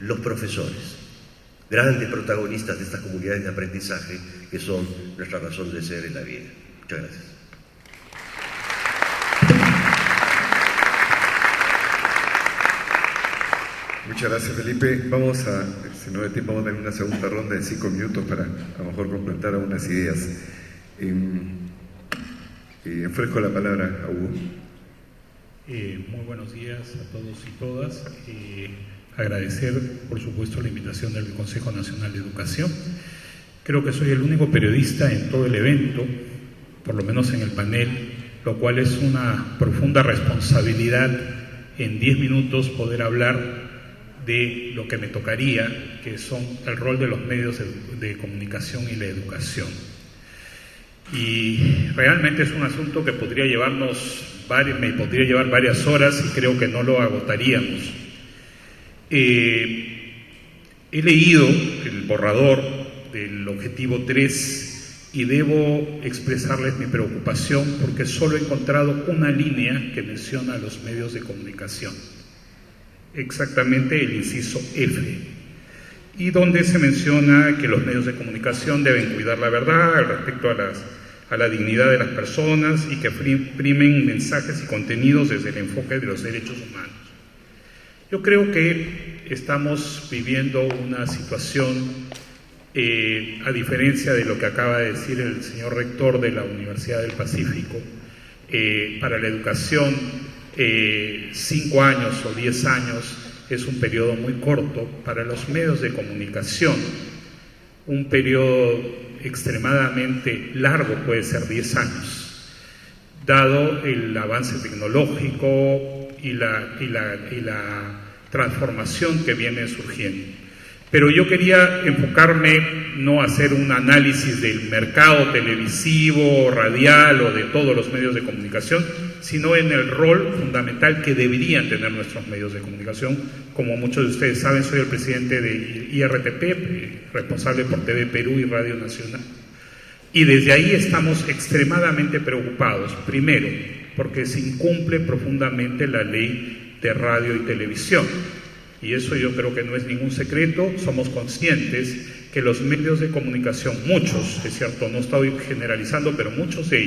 los profesores, grandes protagonistas de estas comunidades de aprendizaje que son nuestra razón de ser en la vida. Muchas gracias. Muchas gracias, Felipe. Si no hay tiempo, vamos a tener una segunda ronda de 5 minutos para a lo mejor completar algunas ideas. Ofrezco la palabra a Hugo. Muy buenos días a todos y todas. Agradecer, por supuesto, la invitación del Consejo Nacional de Educación. Creo que soy el único periodista en todo el evento, por lo menos en el panel, lo cual es una profunda responsabilidad en 10 minutos poder hablar de lo que me tocaría, que son el rol de los medios de comunicación y la educación. Y realmente es un asunto que podría me podría llevar varias horas y creo que no lo agotaríamos. He leído el borrador del objetivo 3 y debo expresarles mi preocupación porque solo he encontrado una línea que menciona a los medios de comunicación, exactamente el inciso F, y donde se menciona que los medios de comunicación deben cuidar la verdad respecto a la dignidad de las personas y que primen mensajes y contenidos desde el enfoque de los derechos humanos. Yo creo que estamos viviendo una situación, a diferencia de lo que acaba de decir el señor rector de la Universidad del Pacífico, para la educación 5 años o 10 años es un periodo muy corto. Para los medios de comunicación, un periodo extremadamente largo puede ser 10 años, dado el avance tecnológico y la transformación que viene surgiendo. Pero yo quería enfocarme no a hacer un análisis del mercado televisivo, radial o de todos los medios de comunicación, sino en el rol fundamental que deberían tener nuestros medios de comunicación. Como muchos de ustedes saben, soy el presidente de IRTP, responsable por TV Perú y Radio Nacional. Y desde ahí estamos extremadamente preocupados. Primero, porque se incumple profundamente la ley de radio y televisión. Y eso yo creo que no es ningún secreto. Somos conscientes que los medios de comunicación, muchos, es cierto, no estoy generalizando, pero muchos de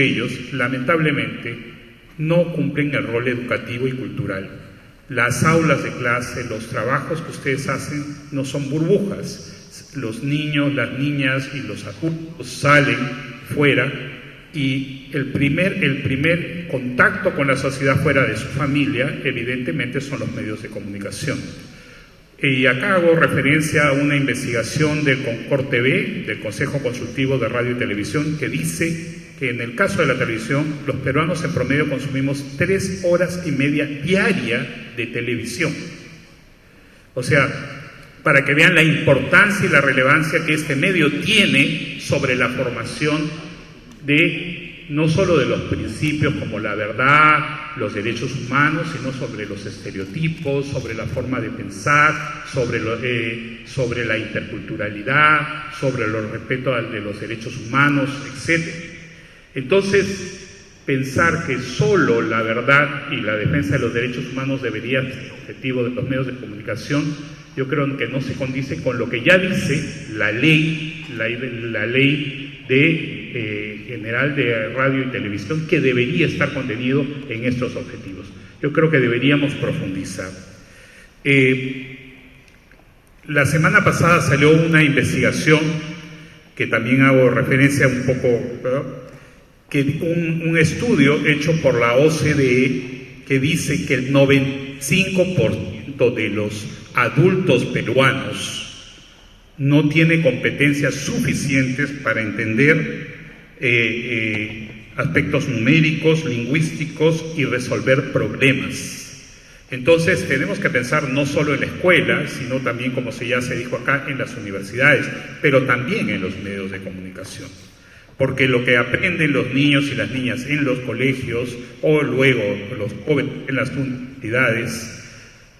ellos, lamentablemente, no cumplen el rol educativo y cultural Las aulas de clase, los trabajos que ustedes hacen no son burbujas. Los niños, las niñas y los adultos salen fuera y el primer contacto con la sociedad fuera de su familia, evidentemente, son los medios de comunicación. Y acá hago referencia a una investigación del Concord TV, del Consejo Consultivo de Radio y Televisión, que dice que en el caso de la televisión, los peruanos en promedio consumimos 3 horas y media diaria de televisión. O sea, para que vean la importancia y la relevancia que este medio tiene sobre la formación de no solo de los principios como la verdad, los derechos humanos, sino sobre los estereotipos, sobre la forma de pensar, sobre la interculturalidad, sobre el respeto de los derechos humanos, etc. Entonces, pensar que solo la verdad y la defensa de los derechos humanos debería ser el objetivo de los medios de comunicación, yo creo que no se condice con lo que ya dice la ley general de radio y televisión, que debería estar contenido en estos objetivos. Yo creo que deberíamos profundizar. La semana pasada salió una investigación que también hago referencia un poco, ¿verdad? Que un estudio hecho por la OCDE que dice que el 95% de los adultos peruanos no tiene competencias suficientes para entender aspectos numéricos, lingüísticos y resolver problemas. Entonces tenemos que pensar no solo en la escuela, sino también, como ya se dijo acá, en las universidades, pero también en los medios de comunicación. Porque lo que aprenden los niños y las niñas en los colegios o luego los jóvenes en las universidades,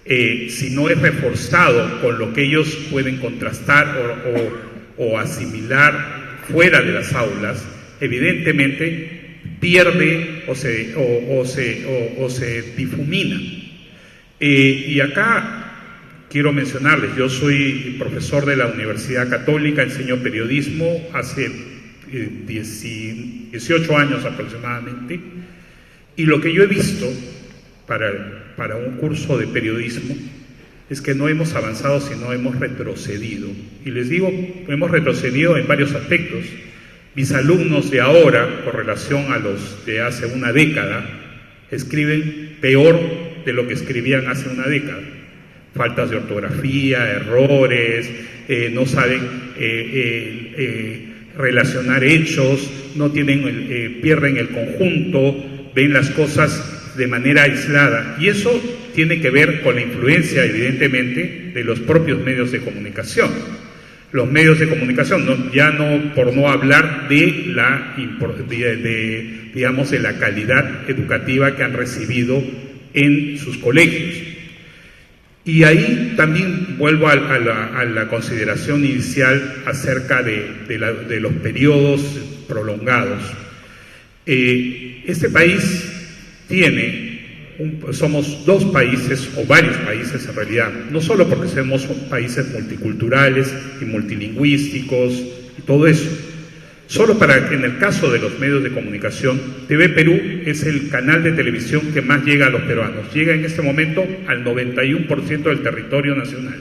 si no es reforzado con lo que ellos pueden contrastar o asimilar fuera de las aulas, evidentemente pierde o se difumina. Y acá quiero mencionarles, yo soy profesor de la Universidad Católica, enseño periodismo hace 18 años aproximadamente, y lo que yo he visto para un curso de periodismo es que no hemos avanzado, sino hemos retrocedido. Y les digo, hemos retrocedido en varios aspectos. Mis alumnos de ahora, con relación a los de hace una década, escriben peor de lo que escribían hace una década. Faltas de ortografía, errores, no saben relacionar hechos, no tienen, pierden el conjunto, ven las cosas de manera aislada. Y eso tiene que ver con la influencia, evidentemente, de los propios medios de comunicación. Los medios de comunicación, ya no por no hablar de digamos, de la calidad educativa que han recibido en sus colegios. Y ahí también vuelvo a la consideración inicial acerca de los periodos prolongados. Este país somos dos países, o varios países en realidad, no solo porque somos países multiculturales y multilingüísticos y todo eso, solo para que en el caso de los medios de comunicación, TV Perú es el canal de televisión que más llega a los peruanos, llega en este momento al 91% del territorio nacional.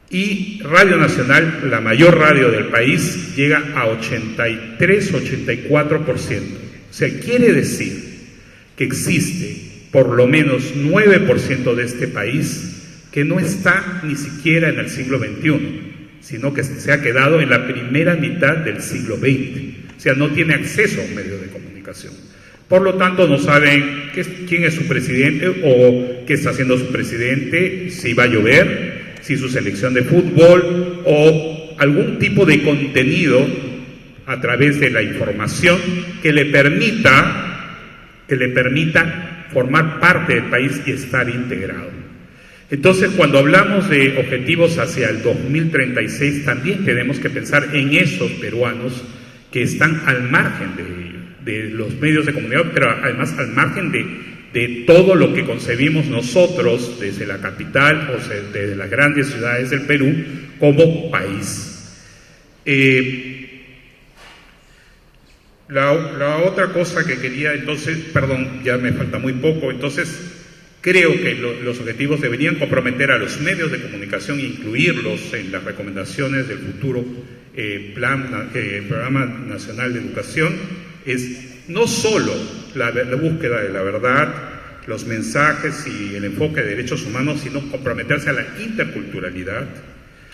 Y Radio Nacional, la mayor radio del país, llega a 83-84%. O sea, quiere decir que existe por lo menos 9% de este país que no está ni siquiera en el siglo XXI, sino que se ha quedado en la primera mitad del siglo XX. O sea, no tiene acceso a un medio de comunicación. Por lo tanto, no saben quién es su presidente o qué está haciendo su presidente, si va a llover, si su selección de fútbol o algún tipo de contenido a través de la información que le permita formar parte del país y estar integrado. Entonces, cuando hablamos de objetivos hacia el 2036, también tenemos que pensar en esos peruanos que están al margen de los medios de comunicación, pero además al margen de todo lo que concebimos nosotros desde la capital o desde las grandes ciudades del Perú como país. La otra cosa que quería, entonces, perdón, ya me falta muy poco, entonces Creo que los objetivos deberían comprometer a los medios de comunicación e incluirlos en las recomendaciones del futuro Programa Nacional de Educación. Es no solo la búsqueda de la verdad, los mensajes y el enfoque de derechos humanos, sino comprometerse a la interculturalidad,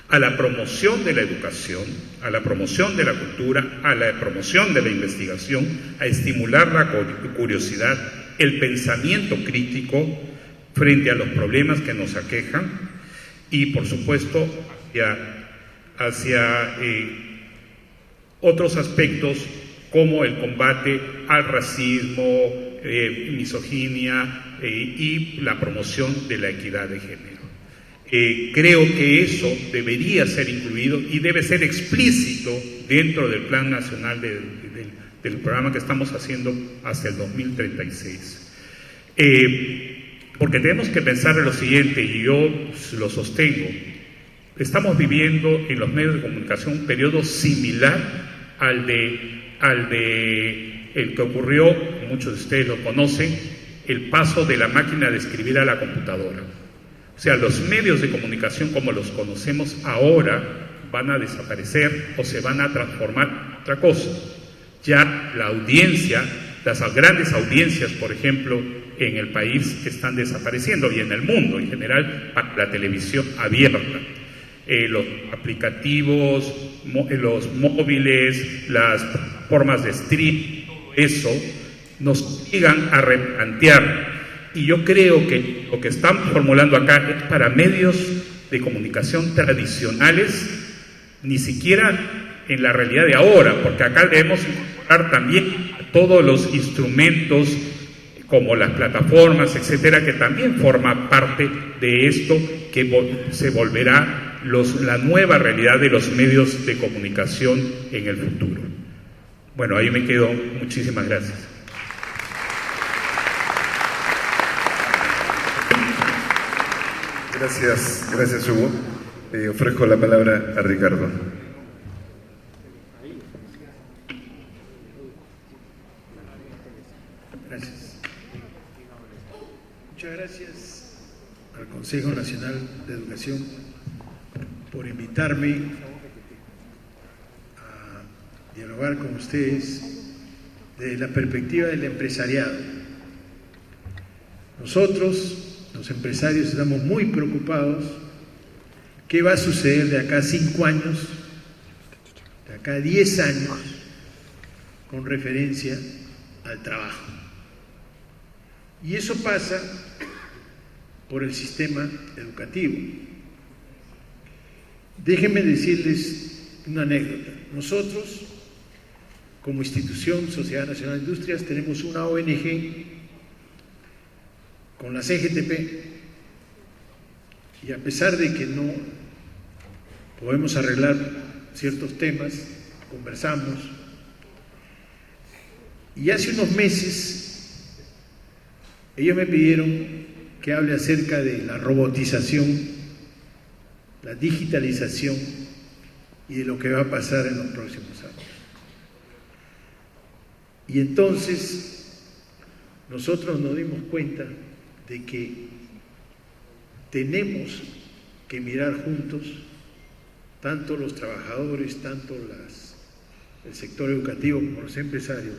a la promoción de la educación, a la promoción de la cultura, a la promoción de la investigación, a estimular la curiosidad, el pensamiento crítico frente a los problemas que nos aquejan y, por supuesto, hacia otros aspectos como el combate al racismo, misoginia y la promoción de la equidad de género. Creo que eso debería ser incluido y debe ser explícito dentro del Plan Nacional del programa que estamos haciendo hasta el 2036. Porque tenemos que pensar en lo siguiente, y yo lo sostengo. Estamos viviendo en los medios de comunicación un periodo similar al que ocurrió, muchos de ustedes lo conocen, el paso de la máquina de escribir a la computadora. O sea, los medios de comunicación como los conocemos ahora van a desaparecer o se van a transformar en otra cosa. Ya la audiencia, las grandes audiencias, por ejemplo, en el país están desapareciendo y en el mundo en general, la televisión abierta, los aplicativos, los móviles, las formas de streaming, todo eso nos obligan a replantear. Y yo creo que lo que están formulando acá es para medios de comunicación tradicionales, ni siquiera en la realidad de ahora, porque acá debemos incorporar también todos los instrumentos como las plataformas, etcétera, que también forma parte de esto que se volverá la nueva realidad de los medios de comunicación en el futuro. Bueno, ahí me quedo. Muchísimas gracias. Gracias Hugo. Ofrezco la palabra a Ricardo. Gracias. Muchas gracias al Consejo Nacional de Educación por invitarme a dialogar con ustedes desde la perspectiva del empresariado. Nosotros, los empresarios, estamos muy preocupados. ¿Qué va a suceder de acá a 5 años, de acá a 10 años, con referencia al trabajo? Y eso pasa por el sistema educativo. Déjenme decirles una anécdota. Nosotros, como institución, Sociedad Nacional de Industrias, tenemos una ONG con la CGTP, y a pesar de que no podemos arreglar ciertos temas, conversamos, y hace unos meses ellos me pidieron que hable acerca de la robotización, la digitalización y de lo que va a pasar en los próximos años. Y entonces nosotros nos dimos cuenta de que tenemos que mirar juntos, tanto los trabajadores, tanto el sector educativo como los empresarios,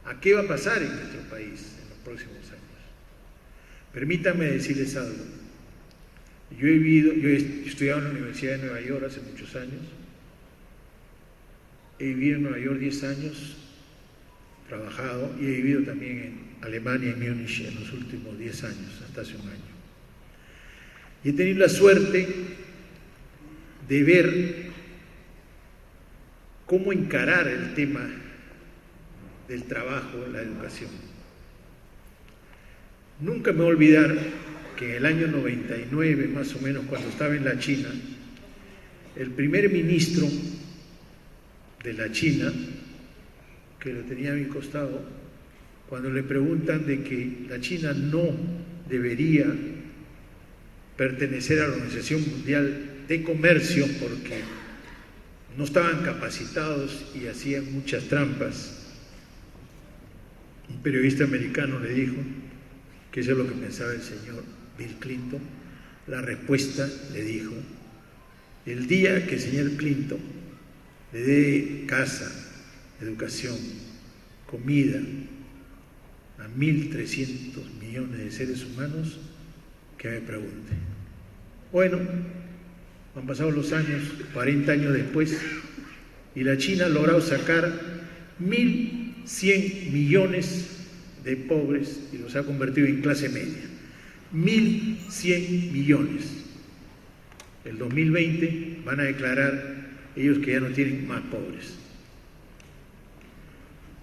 a qué va a pasar en nuestro país en los próximos años. Permítanme decirles algo. Yo he estudiado en la Universidad de Nueva York hace muchos años, he vivido en Nueva York 10 años, trabajado, y he vivido también en Alemania, en Múnich, en los últimos 10 años, hasta hace un año. Y he tenido la suerte de ver cómo encarar el tema del trabajo en la educación. Nunca me voy a olvidar que en el año 99, más o menos, cuando estaba en la China, el primer ministro de la China, que lo tenía a mi costado, cuando le preguntan de que la China no debería pertenecer a la Organización Mundial de Comercio porque no estaban capacitados y hacían muchas trampas, un periodista americano le dijo que eso es lo que pensaba el señor Bill Clinton, la respuesta le dijo: el día que el señor Clinton le dé casa, educación, comida a 1.300 millones de seres humanos, que me pregunte. Bueno, han pasado los años, 40 años después, y la China ha logrado sacar 1.100 millones de pobres y los ha convertido en clase media. 1.100 millones. El 2020 van a declarar ellos que ya no tienen más pobres.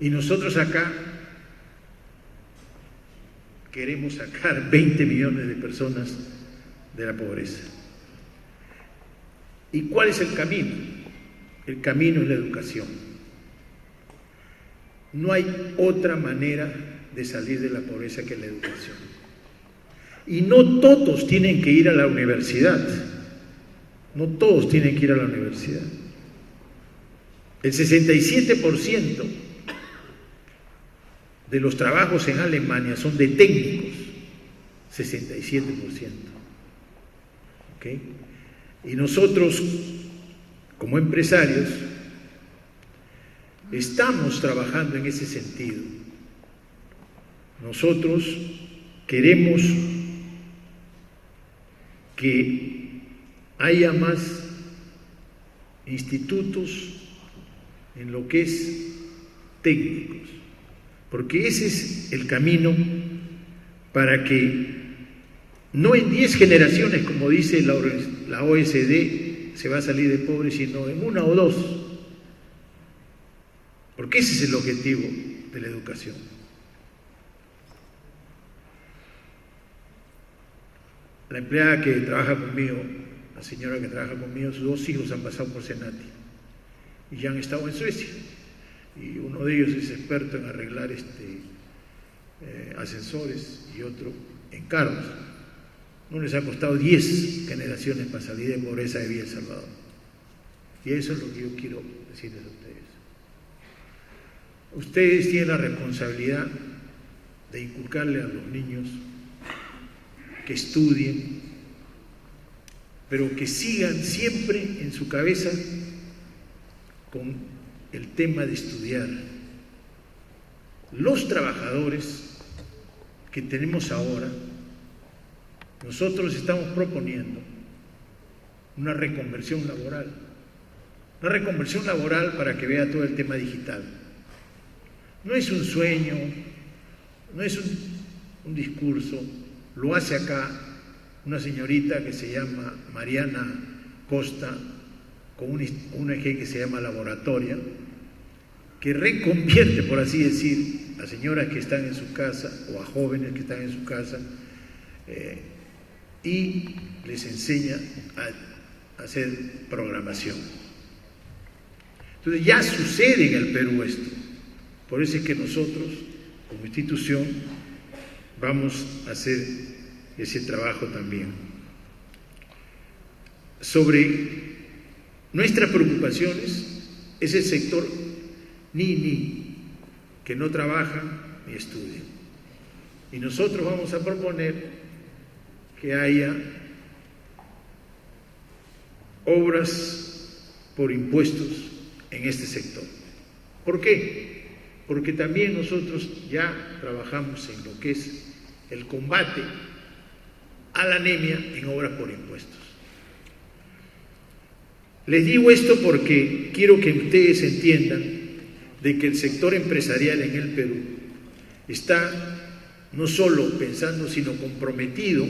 Y nosotros acá queremos sacar 20 millones de personas de la pobreza. ¿Y cuál es el camino? El camino es la educación. No hay otra manera de salir de la pobreza que la educación. Y no todos tienen que ir a la universidad. No todos tienen que ir a la universidad. El 67% de los trabajos en Alemania son de técnicos. 67%. ¿Ok? Y nosotros, como empresarios, estamos trabajando en ese sentido. Nosotros queremos que haya más institutos en lo que es técnicos, porque ese es el camino para que no en 10 generaciones, como dice la OECD, se va a salir de pobre, sino en 1 o 2, porque ese es el objetivo de la educación. La empleada que trabaja conmigo, la señora que trabaja conmigo, sus 2 hijos han pasado por Senati y ya han estado en Suecia, y uno de ellos es experto en arreglar ascensores y otro en carros. No les ha costado 10 generaciones para salir de pobreza de Villa El Salvador. Y eso es lo que yo quiero decirles a ustedes. Ustedes tienen la responsabilidad de inculcarle a los niños que estudien, pero que sigan siempre en su cabeza con el tema de estudiar. Los trabajadores que tenemos ahora, nosotros estamos proponiendo una reconversión laboral para que vea todo el tema digital. No es un sueño, no es un discurso, lo hace acá una señorita que se llama Mariana Costa, con un ONG que se llama Laboratoria, que reconvierte, por así decir, a señoras que están en su casa o a jóvenes que están en su casa, y les enseña a hacer programación. Entonces ya sucede en el Perú esto. Por eso es que nosotros, como institución, vamos a hacer ese trabajo también. Sobre nuestras preocupaciones es el sector que no trabaja ni estudia. Y nosotros vamos a proponer que haya obras por impuestos en este sector. ¿Por qué? Porque también nosotros ya trabajamos en lo que es el combate a la anemia en obras por impuestos. Les digo esto porque quiero que ustedes entiendan de que el sector empresarial en el Perú está no solo pensando, sino comprometido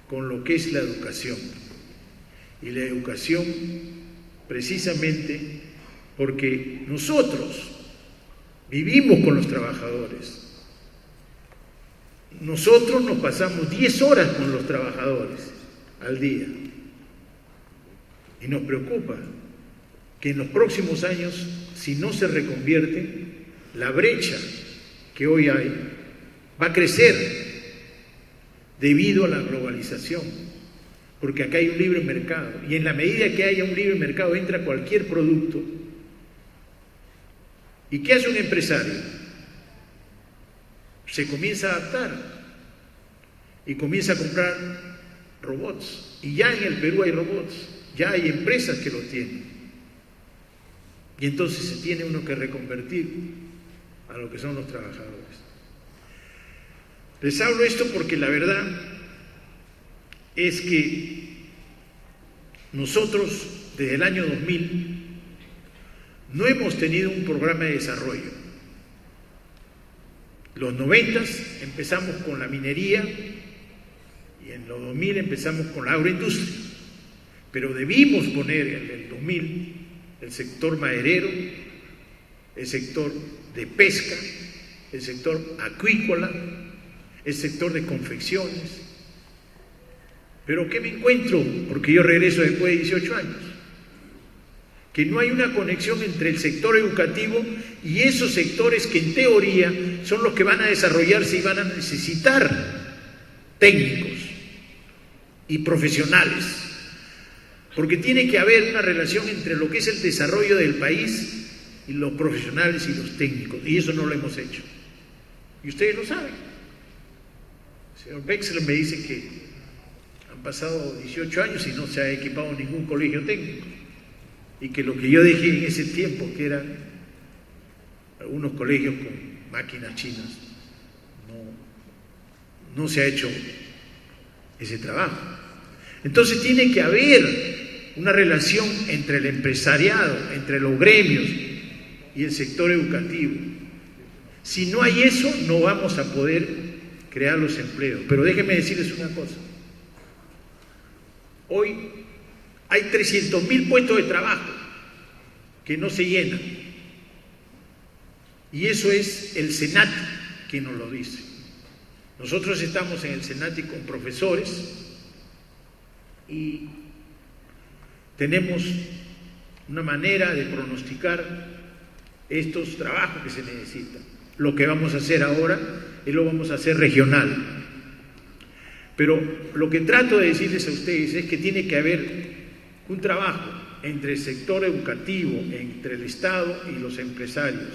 con lo que es la educación. Y la educación precisamente porque nosotros vivimos con los trabajadores. Nosotros nos pasamos 10 horas con los trabajadores al día. Y nos preocupa que en los próximos años, si no se reconvierte, la brecha que hoy hay va a crecer debido a la globalización, porque acá hay un libre mercado, y en la medida que haya un libre mercado entra cualquier producto. ¿Y qué hace un empresario? Se comienza a adaptar. y comienza a comprar robots. Y ya en el Perú hay robots, ya hay empresas que lo tienen. Y entonces se tiene uno que reconvertir a lo que son los trabajadores. Les hablo esto porque la verdad es que nosotros desde el año 2000 no hemos tenido un programa de desarrollo. Los 90s empezamos con la minería y en los 2000 empezamos con la agroindustria, pero debimos poner en el 2000 el sector maderero, el sector de pesca, el sector acuícola, el sector de confecciones. Pero ¿qué me encuentro? Porque yo regreso después de 18 años. Que no hay una conexión entre el sector educativo y esos sectores que en teoría son los que van a desarrollarse y van a necesitar técnicos y profesionales. Porque tiene que haber una relación entre lo que es el desarrollo del país y los profesionales y los técnicos. Y eso no lo hemos hecho. Y ustedes lo saben. El señor Wexler me dice que han pasado 18 años y no se ha equipado ningún colegio técnico. Y que lo que yo dejé en ese tiempo, que eran algunos colegios con máquinas chinas, no se ha hecho ese trabajo. Entonces tiene que haber una relación entre el empresariado, entre los gremios y el sector educativo. Si no hay eso, no vamos a poder crear los empleos. Pero déjenme decirles una cosa. Hoy hay 300.000 puestos de trabajo que no se llenan. Y eso es el SENATI que nos lo dice. Nosotros estamos en el SENATI con profesores y tenemos una manera de pronosticar estos trabajos que se necesitan. Lo que vamos a hacer ahora es lo vamos a hacer regional. Pero lo que trato de decirles a ustedes es que tiene que haber un trabajo entre el sector educativo, entre el Estado y los empresarios,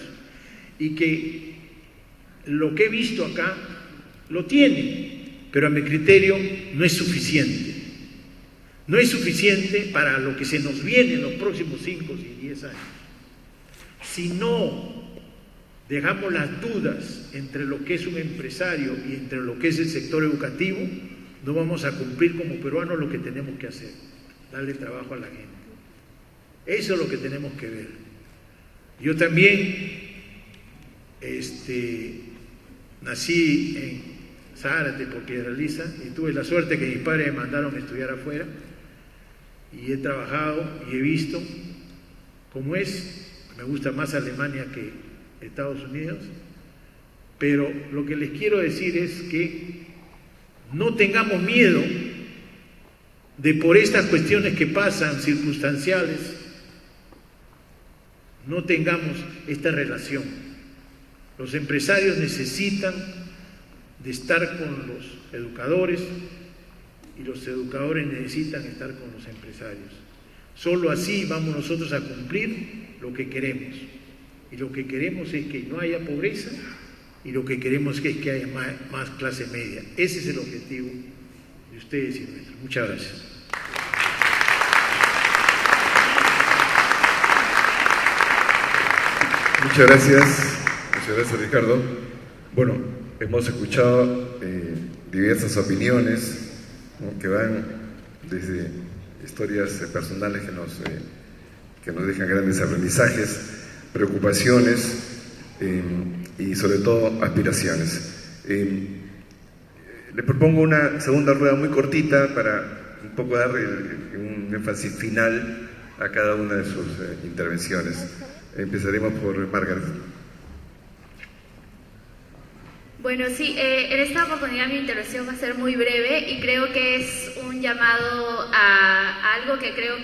y que lo que he visto acá lo tiene, pero a mi criterio no es suficiente. No es suficiente para lo que se nos viene en los próximos 5 y 10 años. Si no dejamos las dudas entre lo que es un empresario y entre lo que es el sector educativo, no vamos a cumplir como peruanos lo que tenemos que hacer, darle trabajo a la gente. Eso es lo que tenemos que ver. Yo también nací en Zárate por Piedralisa y tuve la suerte que mis padres me mandaron a estudiar afuera y he trabajado y he visto cómo es. Me gusta más Alemania que Estados Unidos, pero lo que les quiero decir es que no tengamos miedo de por estas cuestiones que pasan circunstanciales, no tengamos esta relación. Los empresarios necesitan de estar con los educadores y los educadores necesitan estar con los empresarios. Solo así vamos nosotros a cumplir lo que queremos. Y lo que queremos es que no haya pobreza y lo que queremos es que haya más clase media. Ese es el objetivo de ustedes y nuestro. Muchas gracias. Muchas gracias Ricardo. Bueno, hemos escuchado diversas opiniones, ¿no?, que van desde historias personales que nos dejan grandes aprendizajes, preocupaciones y sobre todo aspiraciones. Les propongo una segunda rueda muy cortita para un poco darle un énfasis final a cada una de sus intervenciones. Empezaremos por Margaret. Bueno, sí, en esta oportunidad mi intervención va a ser muy breve y creo que es un llamado a algo que creo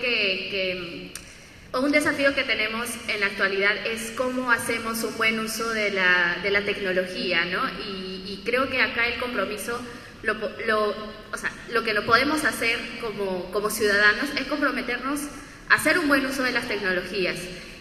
o un desafío que tenemos en la actualidad es cómo hacemos un buen uso de la tecnología, ¿no? Y creo que acá el compromiso, lo que lo podemos hacer como ciudadanos es comprometernos a hacer un buen uso de las tecnologías.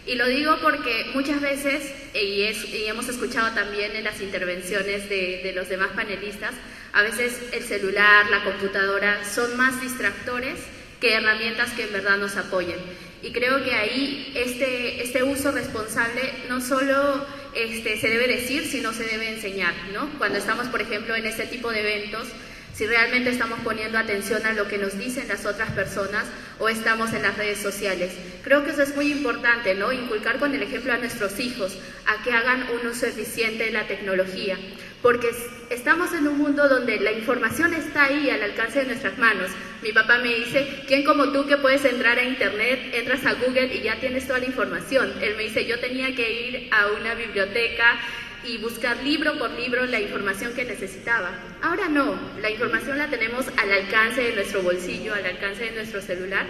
Y lo digo porque muchas veces, y hemos escuchado también en las intervenciones de los demás panelistas, a veces el celular, la computadora son más distractores que herramientas que en verdad nos apoyen. Y creo que ahí este uso responsable no solo se debe decir, sino se debe enseñar, ¿no? Cuando estamos, por ejemplo, en este tipo de eventos, si realmente estamos poniendo atención a lo que nos dicen las otras personas o estamos en las redes sociales. Creo que eso es muy importante, ¿no? Inculcar con el ejemplo a nuestros hijos a que hagan un uso eficiente de la tecnología, porque estamos en un mundo donde la información está ahí al alcance de nuestras manos. Mi papá me dice, ¿quién como tú que puedes entrar a internet, entras a Google y ya tienes toda la información? Él me dice, yo tenía que ir a una biblioteca y buscar libro por libro la información que necesitaba. Ahora no, la información la tenemos al alcance de nuestro bolsillo, al alcance de nuestro celular,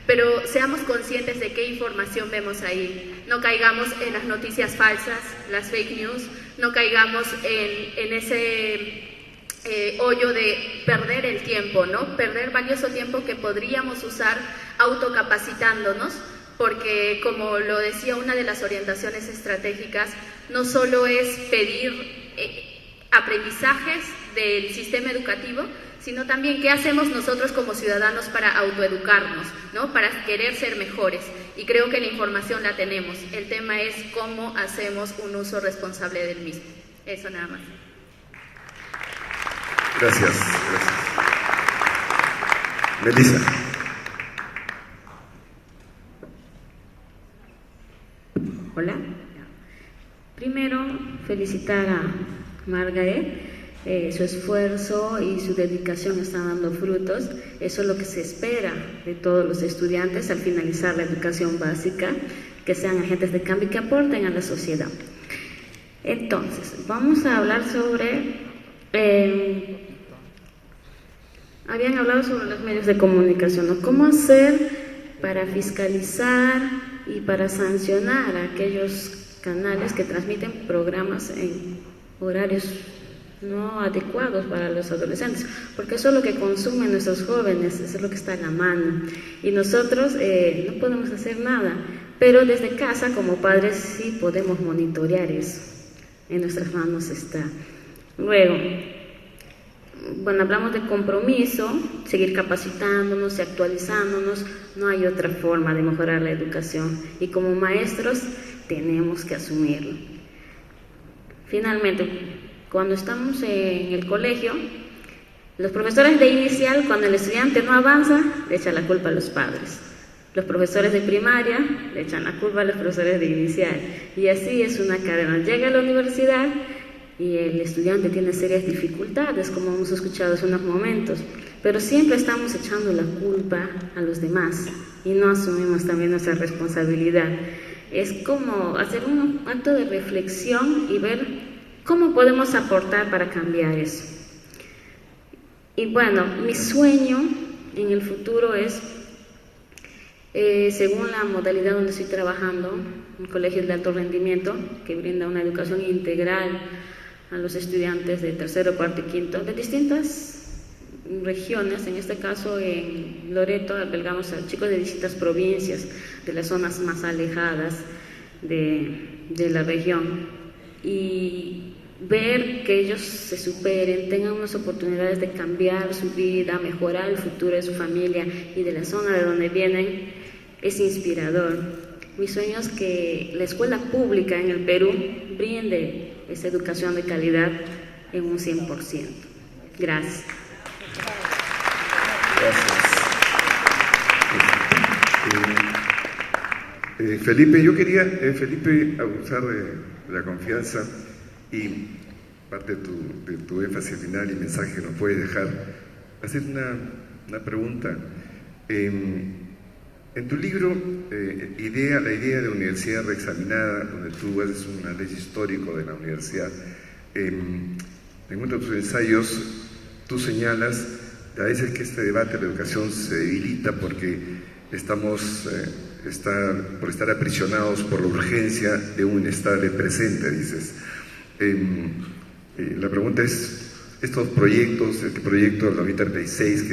pero seamos conscientes de qué información vemos ahí. No caigamos en las noticias falsas, las fake news, no caigamos en ese hoyo de perder el tiempo, ¿no? Perder valioso tiempo que podríamos usar autocapacitándonos, porque como lo decía una de las orientaciones estratégicas, no solo es pedir aprendizajes del sistema educativo, sino también qué hacemos nosotros como ciudadanos para autoeducarnos, ¿no? Para querer ser mejores. Y creo que la información la tenemos. El tema es cómo hacemos un uso responsable del mismo. Eso nada más. Gracias. Melissa. Hola. Primero, felicitar a Margaret. Su esfuerzo y su dedicación están dando frutos. Eso es lo que se espera de todos los estudiantes al finalizar la educación básica, que sean agentes de cambio y que aporten a la sociedad. Entonces, vamos a hablar sobre... habían hablado sobre los medios de comunicación, ¿no? ¿Cómo hacer para fiscalizar y para sancionar a aquellos canales que transmiten programas en horarios no adecuados para los adolescentes? Porque eso es lo que consumen nuestros jóvenes, eso es lo que está a la mano. Y nosotros no podemos hacer nada, pero desde casa como padres sí podemos monitorear eso. En nuestras manos está. Luego, bueno, hablamos de compromiso, seguir capacitándonos y actualizándonos. No hay otra forma de mejorar la educación y como maestros tenemos que asumirlo. Finalmente, cuando estamos en el colegio, los profesores de inicial, cuando el estudiante no avanza, le echan la culpa a los padres. Los profesores de primaria le echan la culpa a los profesores de inicial. Y así es una cadena. Llega a la universidad y el estudiante tiene serias dificultades, como hemos escuchado hace unos momentos. Pero siempre estamos echando la culpa a los demás y no asumimos también nuestra responsabilidad. Es como hacer un acto de reflexión y ver cómo podemos aportar para cambiar eso. Y bueno, mi sueño en el futuro es, según la modalidad donde estoy trabajando, un colegio de alto rendimiento que brinda una educación integral a los estudiantes de tercero, cuarto y quinto de distintas regiones. En este caso en Loreto albergamos a chicos de distintas provincias, de las zonas más alejadas de la región, y ver que ellos se superen, tengan unas oportunidades de cambiar su vida, mejorar el futuro de su familia y de la zona de donde vienen, es inspirador. Mi sueño es que la escuela pública en el Perú brinde esa educación de calidad en un 100%. Gracias. Gracias. Felipe, yo quería, Felipe, abusar de la confianza y parte de tu énfasis final y mensaje que nos puedes dejar, hacer una pregunta. En tu libro, la idea de universidad reexaminada, donde tú haces un análisis histórico de la universidad, en uno de tus ensayos, tú señalas a veces que este debate de la educación se debilita porque estamos por estar aprisionados por la urgencia de un inestable presente, dices. La pregunta es, estos proyectos, este proyecto del 2036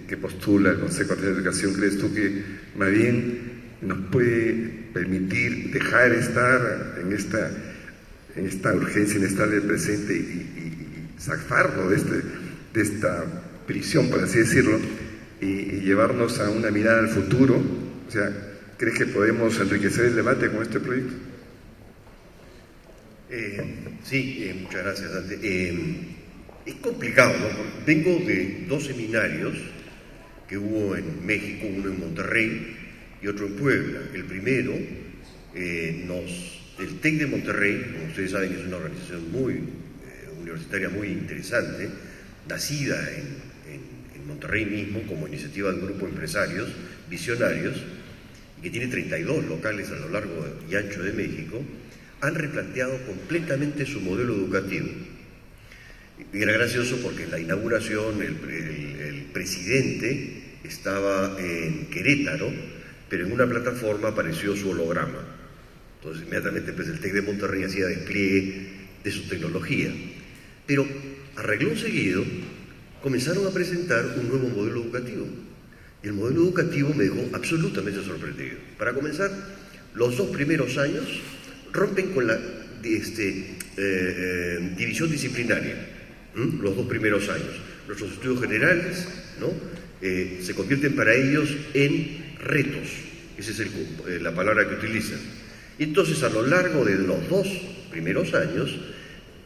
que postula el Consejo Nacional de Educación, ¿crees tú que más bien nos puede permitir, dejar estar en esta urgencia, en estar en el presente y zafarlo de esta prisión, por así decirlo, y llevarnos a una mirada al futuro. O sea, ¿crees que podemos enriquecer el debate con este proyecto? Sí, muchas gracias, Dante. Es complicado, ¿no? Vengo de 2 seminarios que hubo en México, uno en Monterrey y otro en Puebla. El primero, el TEC de Monterrey, como ustedes saben, es una organización universitaria muy interesante, nacida en Monterrey mismo como iniciativa de un grupo de empresarios visionarios, y que tiene 32 locales a lo largo y ancho de México, han replanteado completamente su modelo educativo. Y era gracioso porque en la inauguración el presidente estaba en Querétaro, pero en una plataforma apareció su holograma. Entonces inmediatamente pues, el TEC de Monterrey hacía despliegue de su tecnología. Pero a renglón seguido comenzaron a presentar un nuevo modelo educativo. Y el modelo educativo me dejó absolutamente sorprendido. Para comenzar, los 2 primeros años rompen con la división disciplinaria, los 2 primeros años. Nuestros estudios generales, ¿no? Se convierten para ellos en retos, esa es la palabra que utilizan. Y entonces a lo largo de los 2 primeros años,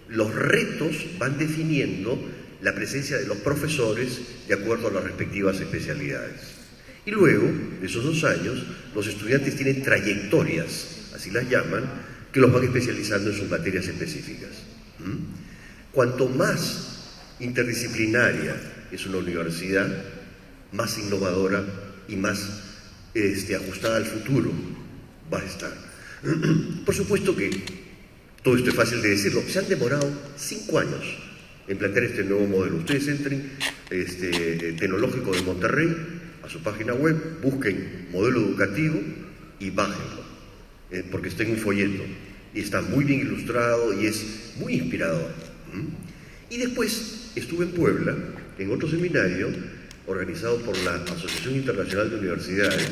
los retos van definiendo la presencia de los profesores de acuerdo a las respectivas especialidades. Y luego, de esos 2 años, los estudiantes tienen trayectorias, así las llaman, que los van especializando en sus materias específicas. Cuanto más interdisciplinaria es una universidad, más innovadora y más ajustada al futuro va a estar. Por supuesto que todo esto es fácil de decirlo. Se han demorado 5 años en plantear este nuevo modelo. Ustedes entren Tecnológico de Monterrey a su página web, busquen modelo educativo y bájenlo, porque está en un folleto y está muy bien ilustrado y es muy inspirador. Y después estuve en Puebla, en otro seminario organizado por la Asociación Internacional de Universidades,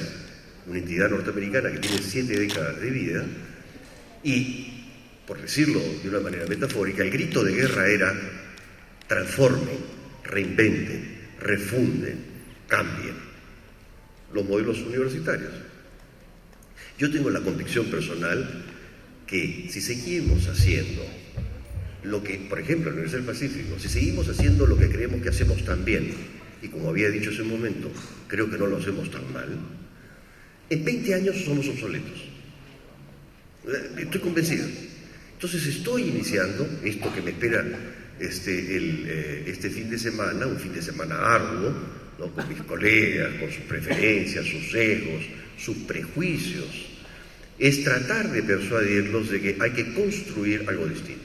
una entidad norteamericana que tiene 7 décadas de vida, y, por decirlo de una manera metafórica, el grito de guerra era: transformen, reinventen, refunden, cambien los modelos universitarios. Yo tengo la convicción personal que si seguimos haciendo lo que, por ejemplo, en la Universidad del Pacífico, si seguimos haciendo lo que creemos que hacemos tan bien, y como había dicho hace un momento, creo que no lo hacemos tan mal, en 20 años somos obsoletos. Estoy convencido. Entonces estoy iniciando esto que me espera este fin de semana, un fin de semana arduo, ¿no? Con mis colegas, con sus preferencias, sus sesgos, sus prejuicios, es tratar de persuadirlos de que hay que construir algo distinto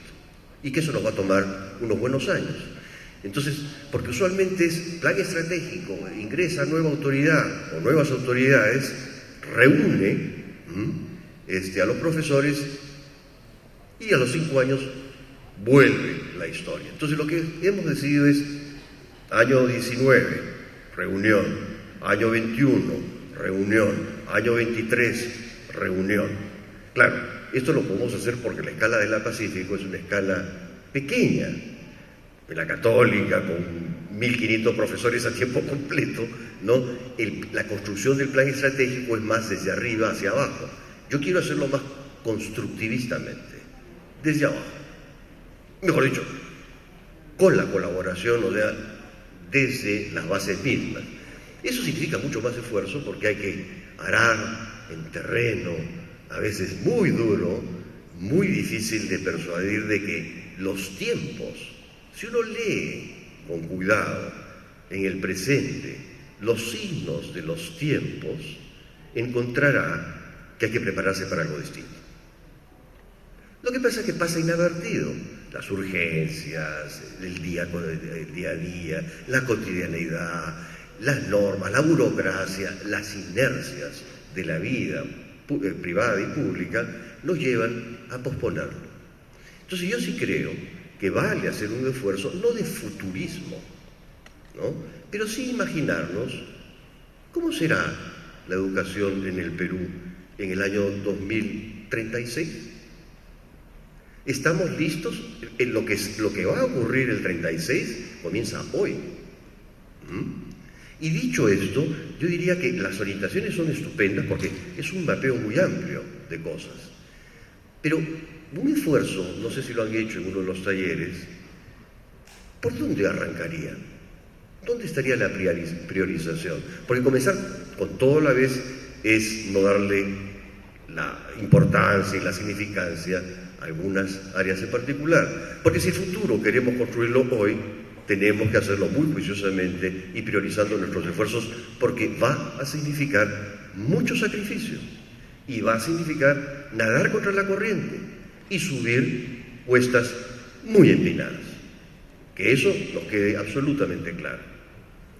y que eso nos va a tomar unos buenos años. Entonces, porque usualmente es plan estratégico, ingresa nueva autoridad o nuevas autoridades, reúne a los profesores y a los 5 años vuelve la historia. Entonces lo que hemos decidido es año 19, reunión, año 21, reunión, año 23, reunión. Claro, esto lo podemos hacer porque la escala de la Pacífico es una escala pequeña. En la Católica, con 1.500 profesores a tiempo completo, ¿no? La construcción del plan estratégico es más desde arriba hacia abajo. Yo quiero hacerlo más constructivistamente, desde abajo. Mejor dicho, con la colaboración, o sea, desde las bases mismas. Eso significa mucho más esfuerzo porque hay que arar en terreno, a veces muy duro, muy difícil de persuadir de que los tiempos, si uno lee con cuidado en el presente los signos de los tiempos, encontrará que hay que prepararse para algo distinto. Lo que pasa es que pasa inadvertido. Las urgencias, el día a día, la cotidianeidad, las normas, la burocracia, las inercias de la vida privada y pública nos llevan a posponerlo. Entonces yo sí creo que vale hacer un esfuerzo, no de futurismo, ¿no? Pero sí imaginarnos cómo será la educación en el Perú en el año 2036. ¿Estamos listos? Lo que va a ocurrir el 36 comienza hoy. Y dicho esto, yo diría que las orientaciones son estupendas porque es un mapeo muy amplio de cosas. Pero un esfuerzo, no sé si lo han hecho en uno de los talleres, ¿por dónde arrancaría? ¿Dónde estaría la priorización? Porque comenzar con todo a la vez es no darle la importancia y la significancia a algunas áreas en particular. Porque si el futuro queremos construirlo hoy, tenemos que hacerlo muy juiciosamente y priorizando nuestros esfuerzos, porque va a significar mucho sacrificio y va a significar nadar contra la corriente y subir cuestas muy empinadas. Que eso nos quede absolutamente claro.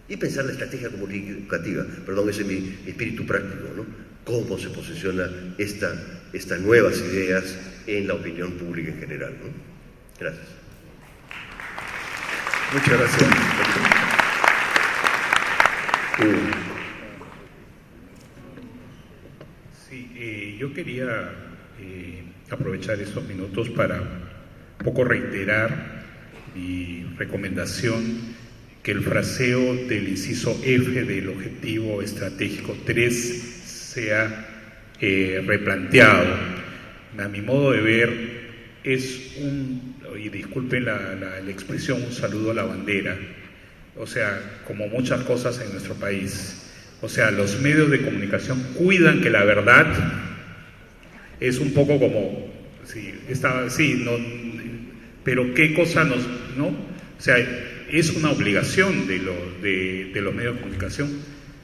Y pensar la estrategia comunicativa, perdón, ese es mi espíritu práctico, ¿no? Cómo se posiciona estas nuevas ideas en la opinión pública en general, ¿no? Gracias. Muchas gracias. Sí, yo quería aprovechar estos minutos para un poco reiterar mi recomendación que el fraseo del inciso F del objetivo estratégico 3 sea replanteado. A mi modo de ver, es y disculpen la expresión, un saludo a la bandera. O sea, como muchas cosas en nuestro país. O sea, los medios de comunicación cuidan que la verdad es un poco como, pero qué cosa nos, ¿no? O sea, es una obligación de los medios de comunicación,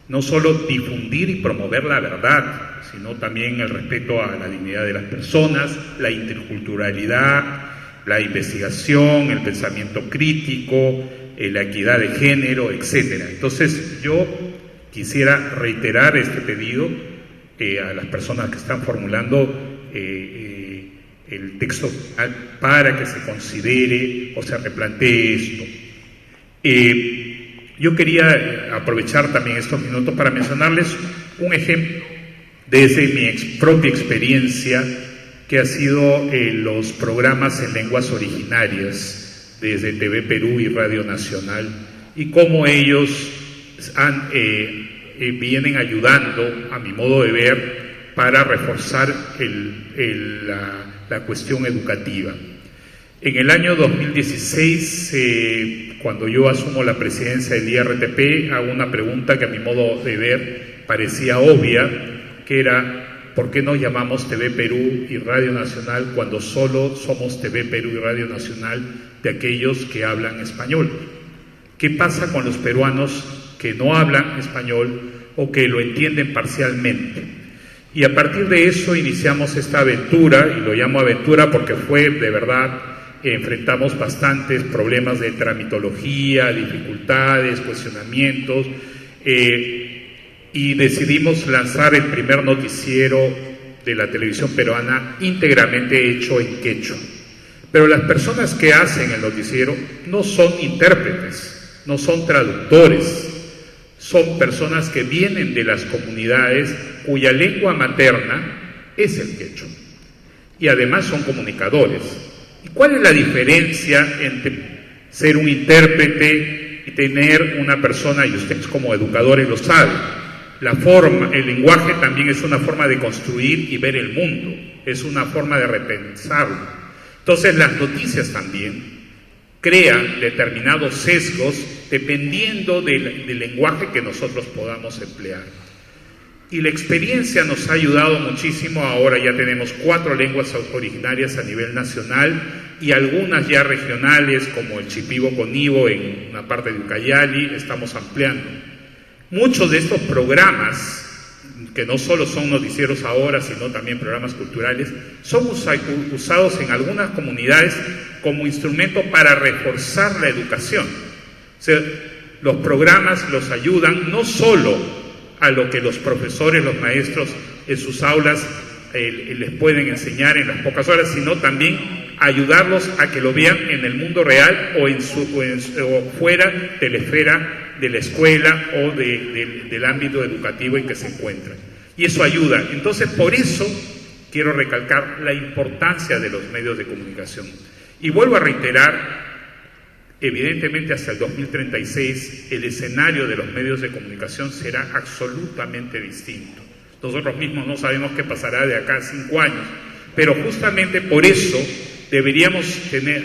no solo difundir y promover la verdad, sino también el respeto a la dignidad de las personas, la interculturalidad, la investigación, el pensamiento crítico, la equidad de género, etc. Entonces, yo quisiera reiterar este pedido a las personas que están formulando el texto para que se considere o se replantee esto. Yo quería aprovechar también estos minutos para mencionarles un ejemplo desde mi propia experiencia, que ha sido los programas en lenguas originarias desde TV Perú y Radio Nacional, y cómo ellos vienen ayudando, a mi modo de ver, para reforzar la cuestión educativa. En el año 2016, cuando yo asumo la presidencia del IRTP, hago una pregunta que a mi modo de ver parecía obvia, que era: ¿por qué no llamamos TV Perú y Radio Nacional cuando solo somos TV Perú y Radio Nacional de aquellos que hablan español? ¿Qué pasa con los peruanos que no hablan español o que lo entienden parcialmente? Y a partir de eso iniciamos esta aventura, y lo llamo aventura porque fue de verdad, enfrentamos bastantes problemas de tramitología, dificultades, cuestionamientos, y decidimos lanzar el primer noticiero de la televisión peruana íntegramente hecho en quechua. Pero las personas que hacen el noticiero no son intérpretes, no son traductores, son personas que vienen de las comunidades cuya lengua materna es el quechua, y además son comunicadores. ¿Y cuál es la diferencia entre ser un intérprete y tener una persona, y ustedes como educadores lo saben? La forma, el lenguaje también es una forma de construir y ver el mundo, es una forma de repensarlo. Entonces las noticias también crean determinados sesgos dependiendo del lenguaje que nosotros podamos emplear. Y la experiencia nos ha ayudado muchísimo. Ahora ya tenemos 4 lenguas originarias a nivel nacional y algunas ya regionales, como el Shipibo con Ivo en una parte de Ucayali, estamos ampliando. Muchos de estos programas, que no solo son noticieros ahora, sino también programas culturales, son usados en algunas comunidades como instrumento para reforzar la educación. O sea, los programas los ayudan no solo a lo que los profesores, los maestros en sus aulas les pueden enseñar en las pocas horas, sino también ayudarlos a que lo vean en el mundo real o fuera de la esfera de la escuela o del ámbito educativo en que se encuentran. Y eso ayuda. Entonces, por eso quiero recalcar la importancia de los medios de comunicación. Y vuelvo a reiterar, evidentemente hasta el 2036 el escenario de los medios de comunicación será absolutamente distinto. Nosotros mismos no sabemos qué pasará de acá a 5 años, pero justamente por eso deberíamos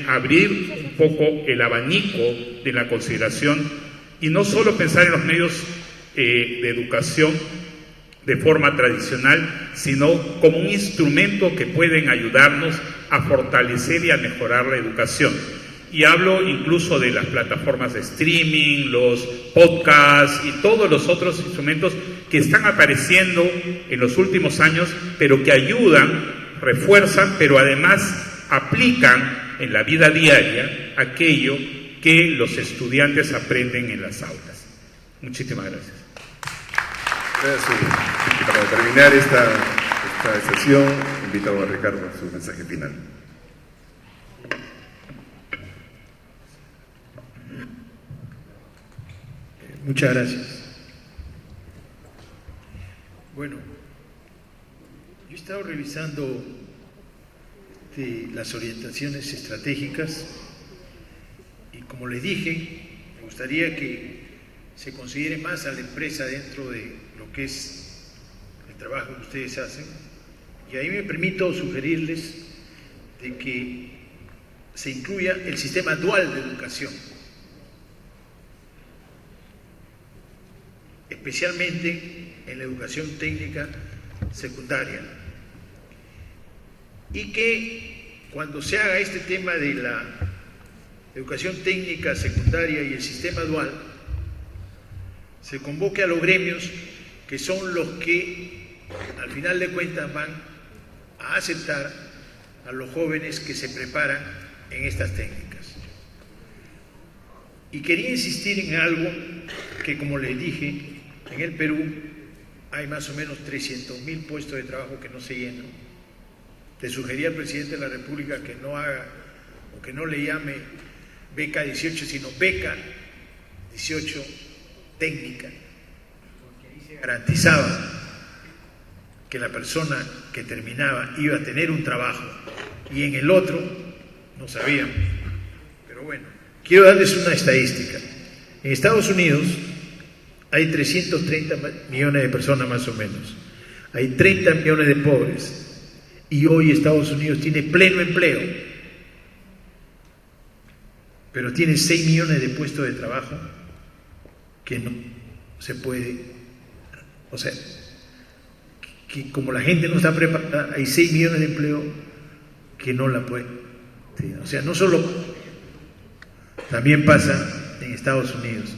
abrir un poco el abanico de la consideración y no solo pensar en los medios de educación de forma tradicional, sino como un instrumento que pueden ayudarnos a fortalecer y a mejorar la educación. Y hablo incluso de las plataformas de streaming, los podcasts y todos los otros instrumentos que están apareciendo en los últimos años, pero que ayudan, refuerzan, pero además aplican en la vida diaria aquello que los estudiantes aprenden en las aulas. Muchísimas gracias. Gracias. Y para terminar esta sesión, invito a Ricardo a su mensaje final. Muchas gracias. Bueno, yo he estado revisando las orientaciones estratégicas y como les dije, me gustaría que se considere más a la empresa dentro de lo que es el trabajo que ustedes hacen, y ahí me permito sugerirles de que se incluya el sistema dual de educación, especialmente en la educación técnica secundaria, y que cuando se haga este tema de la educación técnica secundaria y el sistema dual, se convoque a los gremios que son los que al final de cuentas van a aceptar a los jóvenes que se preparan en estas técnicas. Y quería insistir en algo que, como les dije, en el Perú hay más o menos 300.000 puestos de trabajo que no se llenan. Le sugería al presidente de la República que no haga o que no le llame beca 18, sino beca 18 técnica, porque ahí se garantizaba que la persona que terminaba iba a tener un trabajo y en el otro no sabíamos. Pero bueno, quiero darles una estadística. En Estados Unidos hay 330 millones de personas más o menos, hay 30 millones de pobres y hoy Estados Unidos tiene pleno empleo, pero tiene 6 millones de puestos de trabajo que no se puede, o sea, que como la gente no está preparada, hay 6 millones de empleo que no la pueden. ¿Sí? O sea, no solo, también pasa en Estados Unidos.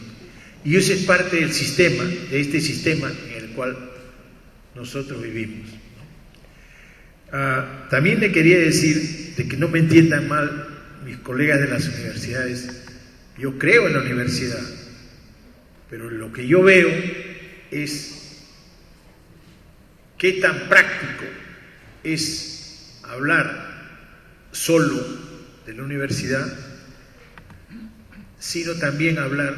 Y eso es parte del sistema, de este sistema en el cual nosotros vivimos. También le quería decir, de que no me entiendan mal mis colegas de las universidades, yo creo en la universidad, pero lo que yo veo es qué tan práctico es hablar solo de la universidad, sino también hablar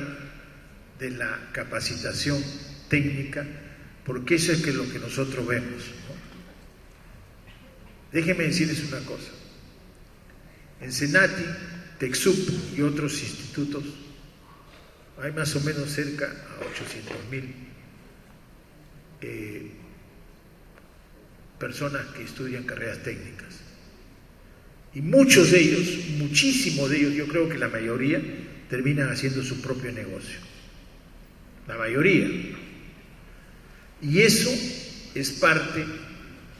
de la capacitación técnica, porque eso es lo que nosotros vemos, ¿no? Déjenme decirles una cosa. En Senati, TECSUP y otros institutos hay más o menos cerca a 800.000 personas que estudian carreras técnicas. Y muchos de ellos, muchísimos de ellos, yo creo que la mayoría, terminan haciendo su propio negocio. La mayoría. Y eso es parte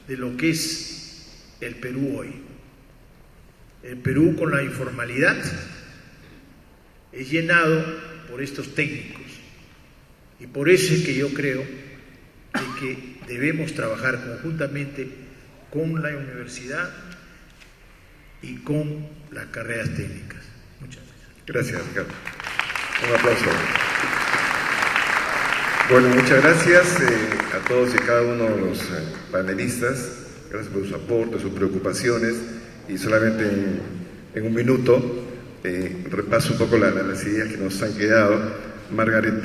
de lo que es el Perú hoy. El Perú, con la informalidad, es llenado por estos técnicos. Y por eso es que yo creo de que debemos trabajar conjuntamente con la universidad y con las carreras técnicas. Muchas gracias. Gracias, Ricardo. Un aplauso. Bueno, muchas gracias a todos y cada uno de los panelistas. Gracias por sus aportes, sus preocupaciones. Y solamente en un minuto repaso un poco las ideas que nos han quedado. Margaret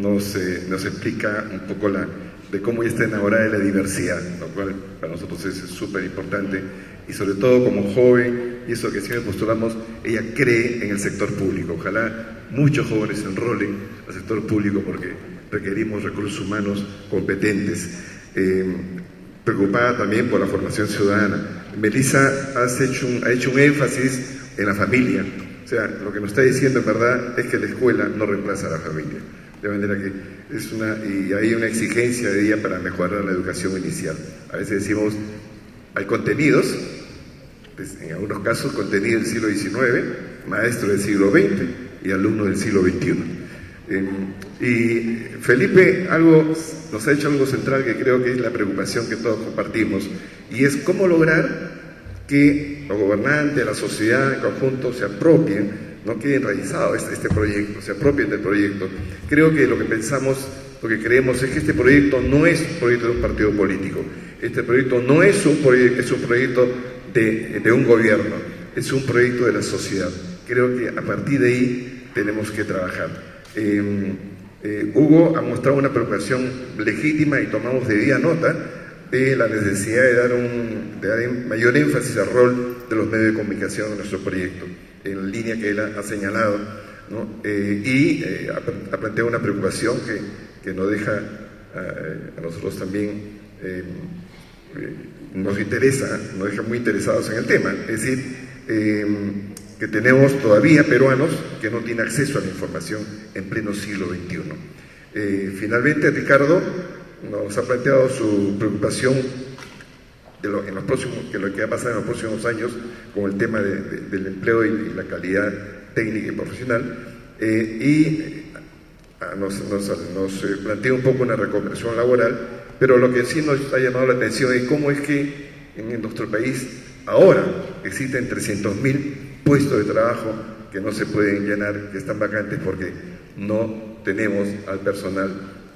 nos explica un poco de cómo ella está enamorada de la diversidad, lo cual para nosotros es súper importante, y sobre todo como joven, y eso que siempre postulamos, ella cree en el sector público. Ojalá muchos jóvenes se enrolen al sector público porque requerimos recursos humanos competentes. Preocupada también por la formación ciudadana. Melissa ha hecho un énfasis en la familia. O sea, lo que nos está diciendo en verdad es que la escuela no reemplaza a la familia. De manera que y hay una exigencia de ella para mejorar la educación inicial. A veces decimos, hay contenidos, pues, en algunos casos contenido del siglo XIX, maestro del siglo XX y alumno del siglo XXI. Y Felipe nos ha hecho algo central que creo que es la preocupación que todos compartimos, y es cómo lograr que los gobernantes, la sociedad en conjunto se apropien, no quede enraizado este proyecto, se apropien del proyecto. Creo que lo que creemos es que este proyecto no es un proyecto de un partido político, este proyecto no es un proyecto de un gobierno, es un proyecto de la sociedad. Creo que a partir de ahí tenemos que trabajar. Hugo ha mostrado una preocupación legítima y tomamos debida nota de la necesidad de dar mayor énfasis al rol de los medios de comunicación en nuestro proyecto, en la línea que él ha señalado, ¿no? Ha planteado una preocupación que nos deja a nosotros también, nos deja muy interesados en el tema. Es decir, que tenemos todavía peruanos que no tienen acceso a la información en pleno siglo XXI. Finalmente, Ricardo nos ha planteado su preocupación de lo que va a pasar en los próximos años con el tema del empleo y la calidad técnica y profesional, nos plantea un poco una reconversión laboral, pero lo que sí nos ha llamado la atención es cómo es que en nuestro país ahora existen 300.000 puestos de trabajo que no se pueden llenar, que están vacantes porque no tenemos al personal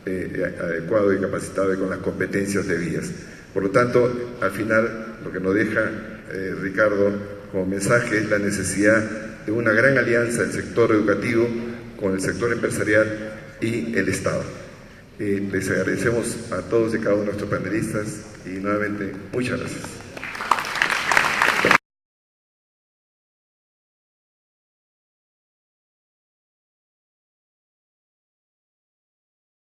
adecuado y capacitado y con las competencias debidas. Por lo tanto, al final, lo que nos deja Ricardo como mensaje es la necesidad de una gran alianza del sector educativo con el sector empresarial y el Estado. Les agradecemos a todos y cada uno de nuestros panelistas y nuevamente muchas gracias.